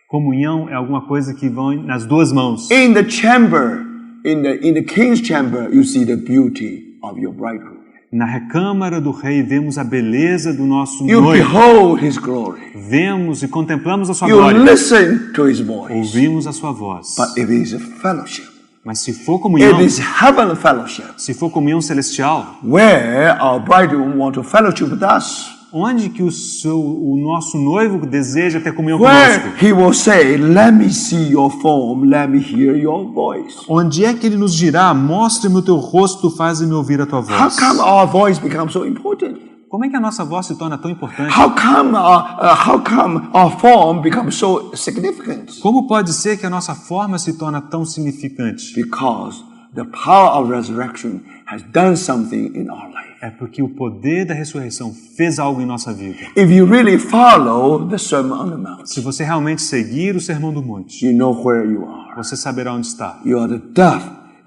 Speaker 2: Comunhão é alguma coisa que vai nas duas mãos.
Speaker 1: In the chamber, in the king's chamber, you see the beauty of your bridegroom.
Speaker 2: Na recâmara do rei vemos a beleza do nosso
Speaker 1: You
Speaker 2: noivo.
Speaker 1: behold his glory.
Speaker 2: Vemos e contemplamos a sua
Speaker 1: You
Speaker 2: glória.
Speaker 1: listen to his voice.
Speaker 2: Ouvimos a sua voz.
Speaker 1: But if it is a fellowship,
Speaker 2: Mas se for comunhão,
Speaker 1: it is heaven fellowship,
Speaker 2: se for comunhão celestial,
Speaker 1: where our bridegroom want to fellowship with us,
Speaker 2: onde que o nosso noivo deseja ter comunhão
Speaker 1: where
Speaker 2: conosco?
Speaker 1: he will say, let me see your form, let me hear your voice.
Speaker 2: Onde é que ele nos dirá, mostre-me o teu rosto, faze-me ouvir a tua
Speaker 1: How
Speaker 2: voz?
Speaker 1: come our voice becomes so important?
Speaker 2: Como é que a nossa voz se torna tão importante?
Speaker 1: How come our form becomes so significant?
Speaker 2: Como pode ser que a nossa forma se torna tão significante?
Speaker 1: Because the power of resurrection has done something in our life.
Speaker 2: É porque o poder da ressurreição fez algo em nossa vida.
Speaker 1: If you really follow the Sermon on the Mount,
Speaker 2: Se você realmente seguir o Sermão do Monte,
Speaker 1: you know where you are.
Speaker 2: você saberá onde está.
Speaker 1: You are the dove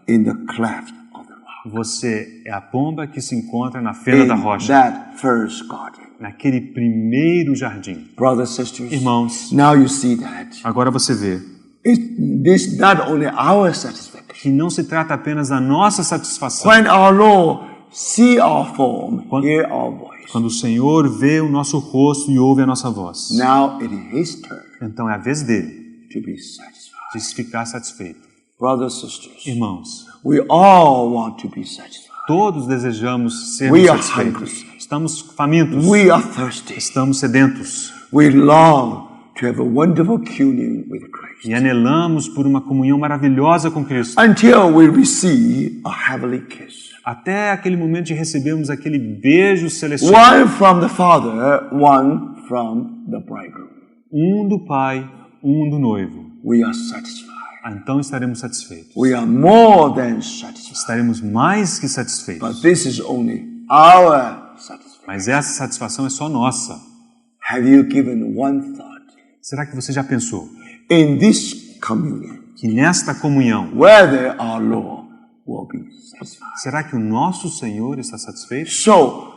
Speaker 1: in the cleft of the rock.
Speaker 2: Você é a pomba que se encontra na fenda da
Speaker 1: In
Speaker 2: rocha,
Speaker 1: that first garden.
Speaker 2: naquele primeiro jardim.
Speaker 1: Brothers, sisters,
Speaker 2: Irmãos,
Speaker 1: now you see that.
Speaker 2: agora você vê
Speaker 1: This not only our satisfaction.
Speaker 2: que não se trata apenas da nossa satisfação.
Speaker 1: When our Lord see our form, hear our voice.
Speaker 2: Quando o Senhor vê o nosso rosto e ouve a nossa voz,
Speaker 1: Now it is His turn
Speaker 2: então é a vez dele
Speaker 1: to be satisfied.
Speaker 2: de ficar satisfeito.
Speaker 1: Brothers, sisters,
Speaker 2: Irmãos,
Speaker 1: we all want to be satisfied.
Speaker 2: todos desejamos ser
Speaker 1: We are
Speaker 2: satisfeitos.
Speaker 1: hungry.
Speaker 2: Estamos famintos.
Speaker 1: We are thirsty.
Speaker 2: Estamos sedentos.
Speaker 1: We long to have a wonderful communion with Christ
Speaker 2: e anelamos por uma comunhão maravilhosa com Cristo,
Speaker 1: until we receive a heavenly kiss.
Speaker 2: até aquele momento de recebermos aquele beijo celestial,
Speaker 1: One from the Father, one from the bridegroom.
Speaker 2: um do Pai, um do noivo.
Speaker 1: We are satisfied.
Speaker 2: Então estaremos satisfeitos.
Speaker 1: We are more than satisfied.
Speaker 2: Estaremos mais que satisfeitos.
Speaker 1: But this is only our satisfaction.
Speaker 2: Mas essa satisfação é só nossa.
Speaker 1: Have you given one thought
Speaker 2: Será que você já pensou
Speaker 1: in this communion
Speaker 2: que nesta comunhão,
Speaker 1: whether our Lord will be satisfied?
Speaker 2: será que o nosso Senhor está satisfeito?
Speaker 1: So,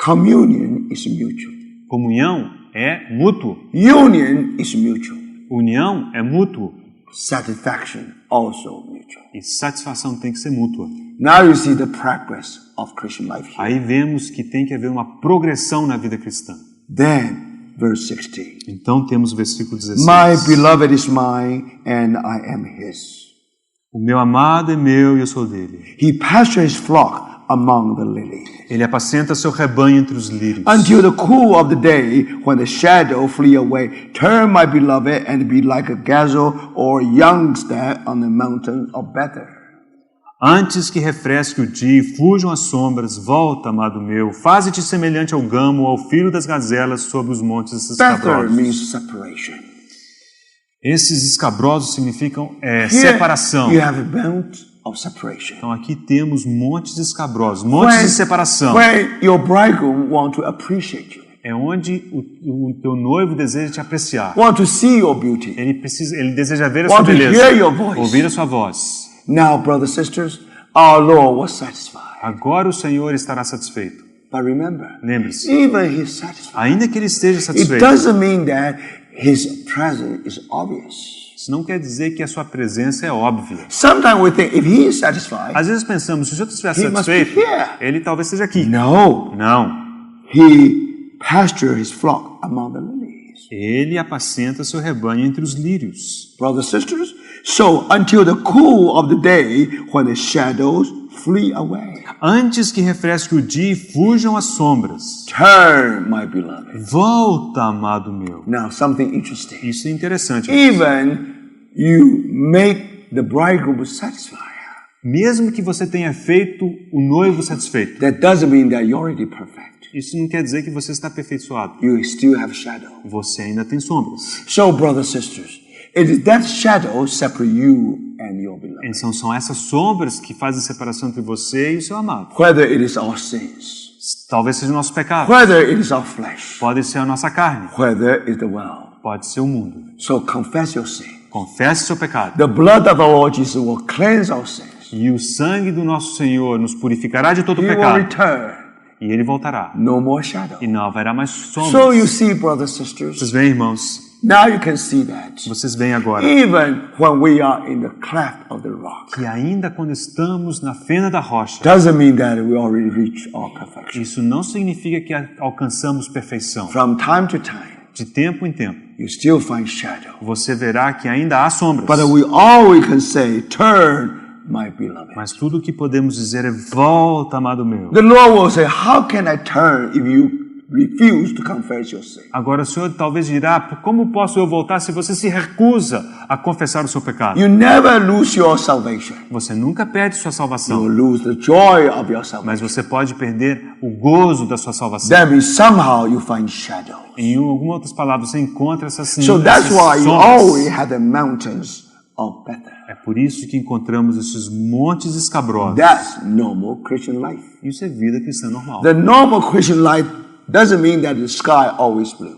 Speaker 1: communion is mutual.
Speaker 2: Comunhão é mútuo.
Speaker 1: Union is mutual.
Speaker 2: União é mútuo.
Speaker 1: Satisfaction also mutual.
Speaker 2: E satisfação tem que ser mútua.
Speaker 1: Now you see the progress of Christian life here.
Speaker 2: Aí vemos que tem que haver uma progressão na vida cristã.
Speaker 1: Then, verse 16.
Speaker 2: Então temos o versículo 16.
Speaker 1: My beloved is mine and I am his.
Speaker 2: O meu amado é meu e eu sou dele.
Speaker 1: He pastures his flock among the lilies.
Speaker 2: Ele apacenta seu rebanho entre os lírios.
Speaker 1: Until the cool of the day, when the shadow flee away, turn my beloved and be like a gazelle or young stag on the mountain of Bethel.
Speaker 2: Antes que refresque o dia e fujam as sombras, volta, amado meu, faze-te semelhante ao gamo, ao filho das gazelas sobre os montes
Speaker 1: Bethel
Speaker 2: escabrosos.
Speaker 1: means separation.
Speaker 2: Esses escabrosos significam
Speaker 1: Here
Speaker 2: separação.
Speaker 1: you have a mount of separation.
Speaker 2: Então aqui temos montes escabrosos, montes de separação.
Speaker 1: When your bridegroom want to appreciate you,
Speaker 2: É onde o teu noivo deseja te apreciar.
Speaker 1: want to see your beauty.
Speaker 2: Ele deseja ver a sua
Speaker 1: Want to
Speaker 2: beleza,
Speaker 1: hear your voice.
Speaker 2: ouvir a sua voz.
Speaker 1: Now, brothers and sisters, our Lord was satisfied.
Speaker 2: Agora o Senhor estará satisfeito.
Speaker 1: But remember,
Speaker 2: Lembre-se,
Speaker 1: even He's satisfied.
Speaker 2: ainda que ele esteja
Speaker 1: It
Speaker 2: satisfeito,
Speaker 1: doesn't mean that His presence is obvious.
Speaker 2: isso não quer dizer que a sua presença é óbvia.
Speaker 1: Sometimes we think if He is satisfied,
Speaker 2: Às vezes pensamos, se o Senhor estiver
Speaker 1: He must be
Speaker 2: satisfeito,
Speaker 1: here.
Speaker 2: ele talvez esteja aqui.
Speaker 1: no,
Speaker 2: Não.
Speaker 1: He pastures His flock among the lilies.
Speaker 2: Ele apacenta seu rebanho entre os lírios.
Speaker 1: Brothers and sisters, so until the cool of the day, when the shadows flee away,
Speaker 2: Antes que refresque o dia e fujam as sombras.
Speaker 1: turn, my beloved.
Speaker 2: Volta, amado meu.
Speaker 1: Now, something interesting.
Speaker 2: Isso é interessante.
Speaker 1: Even you make the bridegroom satisfied,
Speaker 2: Mesmo que você tenha feito o noivo satisfeito,
Speaker 1: that doesn't mean that you're already perfect.
Speaker 2: isso não quer dizer que você está aperfeiçoado.
Speaker 1: You still have shadow.
Speaker 2: Você ainda tem sombras.
Speaker 1: So, brothers and sisters, it is that shadow separate you and your beloved.
Speaker 2: Então são essas sombras que fazem separação entre você e o seu amado.
Speaker 1: Whether it is our sins,
Speaker 2: Talvez seja o nosso pecado.
Speaker 1: whether it is our flesh,
Speaker 2: Pode ser a nossa carne.
Speaker 1: whether it is the world.
Speaker 2: Pode ser o mundo.
Speaker 1: So confess your sin.
Speaker 2: Confesse seu pecado.
Speaker 1: The blood of the Lord Jesus will cleanse our sins.
Speaker 2: E o sangue do nosso Senhor nos purificará de todo o
Speaker 1: He will
Speaker 2: pecado.
Speaker 1: return.
Speaker 2: E ele voltará.
Speaker 1: No more shadow.
Speaker 2: E não haverá mais sombras.
Speaker 1: So you see, brothers and sisters,
Speaker 2: Vocês veem, irmãos?
Speaker 1: now you can see that.
Speaker 2: Vocês veem agora.
Speaker 1: Even when we are in the cleft of the rock,
Speaker 2: E ainda quando estamos na fenda da rocha,
Speaker 1: doesn't mean that we already reached our perfection.
Speaker 2: isso não significa que alcançamos perfeição.
Speaker 1: From time to time,
Speaker 2: De tempo em tempo,
Speaker 1: you still find shadow.
Speaker 2: você verá que ainda há sombras.
Speaker 1: But all we can say, turn, my beloved.
Speaker 2: Mas tudo o que podemos dizer é: volta, amado meu.
Speaker 1: The Lord will say, how can I turn if you refuse to confess your sin?
Speaker 2: Agora o Senhor talvez dirá: como posso eu voltar se você se recusa a confessar o seu pecado?
Speaker 1: You never lose your salvation.
Speaker 2: Você nunca perde sua
Speaker 1: You
Speaker 2: salvação,
Speaker 1: will lose the joy of your salvation.
Speaker 2: mas você pode perder o gozo da sua salvação.
Speaker 1: That means somehow you find shadow.
Speaker 2: Em algumas outras palavras, você encontra essas
Speaker 1: So that's why you
Speaker 2: sombras.
Speaker 1: always have the mountains of Bethel.
Speaker 2: É por isso que encontramos esses montes escabrosos.
Speaker 1: That's normal Christian life.
Speaker 2: Isso é vida cristã normal.
Speaker 1: The normal Christian life doesn't mean that the sky always blue.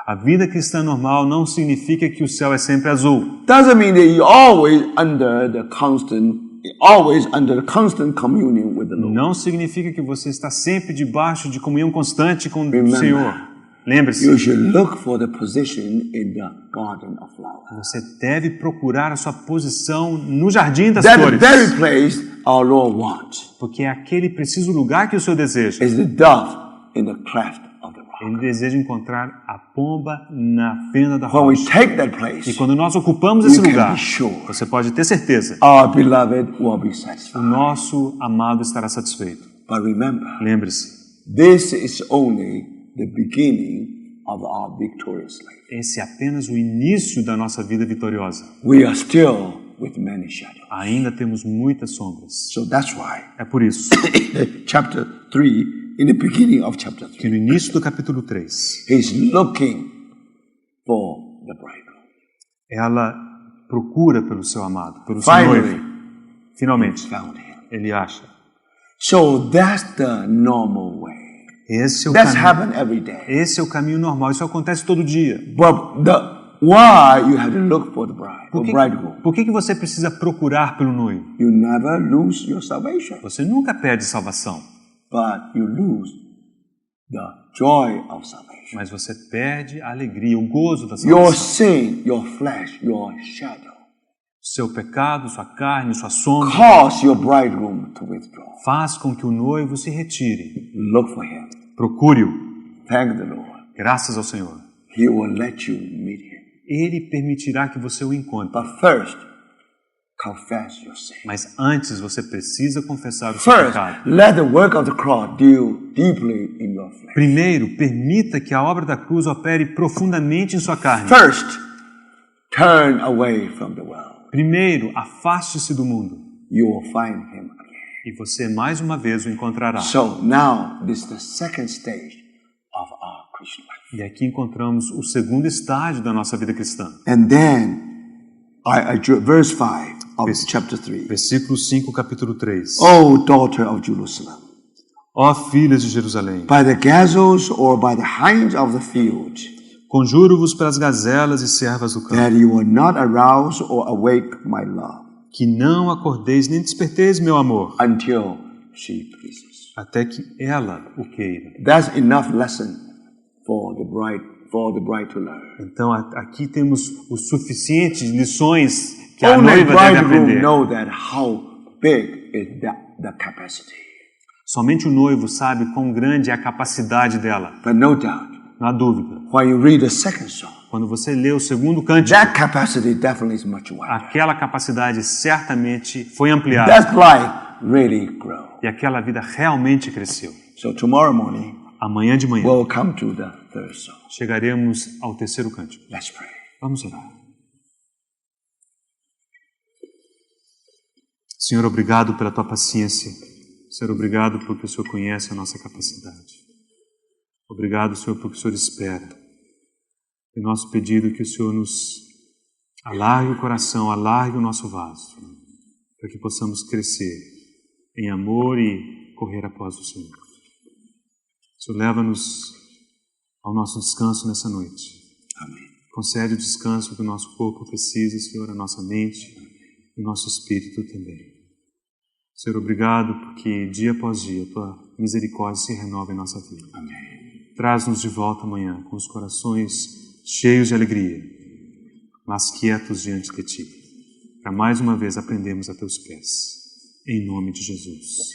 Speaker 2: A vida cristã normal não significa que o céu é sempre azul.
Speaker 1: Doesn't mean that you always under the constant communion with the Lord.
Speaker 2: Não significa que você está sempre debaixo de comunhão constante com o
Speaker 1: Remember,
Speaker 2: Senhor. Lembre-se,
Speaker 1: You should look for the position in the garden of flowers.
Speaker 2: você deve procurar a sua posição no jardim das
Speaker 1: That
Speaker 2: flores.
Speaker 1: very place our Lord wants
Speaker 2: Porque é aquele preciso lugar que o Senhor deseja.
Speaker 1: is the dove in the cleft of the rock.
Speaker 2: Ele deseja encontrar a pomba na fenda da
Speaker 1: When we
Speaker 2: rocha.
Speaker 1: take that
Speaker 2: E
Speaker 1: place,
Speaker 2: quando nós ocupamos esse
Speaker 1: you can
Speaker 2: lugar,
Speaker 1: be sure
Speaker 2: você pode ter certeza,
Speaker 1: our beloved will be
Speaker 2: o
Speaker 1: satisfied.
Speaker 2: nosso amado estará satisfeito.
Speaker 1: But remember,
Speaker 2: Lembre-se,
Speaker 1: this is only the beginning of our victorious life.
Speaker 2: Esse é apenas o início da nossa vida vitoriosa.
Speaker 1: We are still with many shadows.
Speaker 2: Ainda temos muitas sombras.
Speaker 1: So that's why
Speaker 2: É por isso
Speaker 1: chapter 3, in the beginning of chapter 3,
Speaker 2: que no início do capítulo 3,
Speaker 1: he's looking for the bridegroom.
Speaker 2: ela procura pelo seu amado, pelo seu noivo.
Speaker 1: Finally,
Speaker 2: Finalmente,
Speaker 1: found him.
Speaker 2: ele acha.
Speaker 1: So that's the normal way.
Speaker 2: Esse é o
Speaker 1: That's
Speaker 2: caminho.
Speaker 1: happen every day.
Speaker 2: Esse é o caminho normal. Isso acontece todo dia.
Speaker 1: But why you have to look for the bride,
Speaker 2: Por
Speaker 1: the
Speaker 2: que,
Speaker 1: bridegroom?
Speaker 2: por que que você precisa procurar pelo noivo?
Speaker 1: You never lose your salvation,
Speaker 2: Você nunca perde salvação,
Speaker 1: but you lose the joy of salvation.
Speaker 2: mas você perde a alegria, o gozo da
Speaker 1: Your
Speaker 2: salvação.
Speaker 1: sin, your flesh, your shadow
Speaker 2: Seu pecado, sua carne, sua sombra
Speaker 1: cause your bridegroom to withdraw.
Speaker 2: faz com que o noivo se retire.
Speaker 1: Look for him.
Speaker 2: Procure-o.
Speaker 1: Thank the Lord.
Speaker 2: Graças ao Senhor.
Speaker 1: He will let you meet him.
Speaker 2: Ele permitirá que você o encontre.
Speaker 1: But first, confess your sin.
Speaker 2: Mas antes você precisa confessar o seu
Speaker 1: First,
Speaker 2: pecado.
Speaker 1: let the work of the cross deal deeply in your flesh.
Speaker 2: Primeiro, permita que a obra da cruz opere profundamente em sua carne.
Speaker 1: First, turn away from the world.
Speaker 2: Primeiro, afaste-se do mundo
Speaker 1: You will find him again.
Speaker 2: e você mais uma vez o encontrará.
Speaker 1: So now, this is the second stage of our Christian life.
Speaker 2: E aqui encontramos o segundo estágio da nossa vida cristã.
Speaker 1: And then, verse 5 of chapter 3.
Speaker 2: Versículo 5, capítulo 3.
Speaker 1: O daughter of Jerusalem,
Speaker 2: Ó filhas de Jerusalém,
Speaker 1: by the gazelles or by the hinds of the field,
Speaker 2: conjuro-vos pelas gazelas e servas do campo,
Speaker 1: that you will not arouse or awake my love
Speaker 2: que não acordeis nem desperteis meu amor,
Speaker 1: until she pleases.
Speaker 2: até que ela o queira.
Speaker 1: That's enough lesson for the bride to learn.
Speaker 2: Então aqui temos os suficientes lições que a
Speaker 1: Only
Speaker 2: noiva deve
Speaker 1: bridegroom
Speaker 2: aprender.
Speaker 1: know that how big is the capacity.
Speaker 2: Somente o noivo sabe quão grande é a capacidade dela.
Speaker 1: But no doubt,
Speaker 2: Não há dúvida.
Speaker 1: when you read the second song,
Speaker 2: Quando você lê o segundo cântico,
Speaker 1: that capacity definitely is much wider.
Speaker 2: aquela capacidade certamente foi ampliada.
Speaker 1: That life really grow.
Speaker 2: E aquela vida realmente cresceu.
Speaker 1: So tomorrow morning,
Speaker 2: Amanhã de manhã
Speaker 1: we'll come to the third song.
Speaker 2: chegaremos ao terceiro cântico.
Speaker 1: Let's pray.
Speaker 2: Vamos orar. Senhor, obrigado pela tua paciência. Senhor, obrigado porque o Senhor conhece a nossa capacidade. Obrigado, Senhor, porque o Senhor espera. É nosso pedido que o Senhor nos alargue o coração, alargue o nosso vaso, para que possamos crescer em amor e correr após o Senhor. Senhor, leva-nos ao nosso descanso nessa noite.
Speaker 1: Amém.
Speaker 2: Concede o descanso que o nosso corpo precisa, Senhor, a nossa mente e o nosso espírito também. Senhor, obrigado porque dia após dia a tua misericórdia se renova em nossa vida.
Speaker 1: Amém.
Speaker 2: Traz-nos de volta amanhã com os corações cheios de alegria, mas quietos diante de ti, para mais uma vez aprendermos a teus pés. Em nome de Jesus.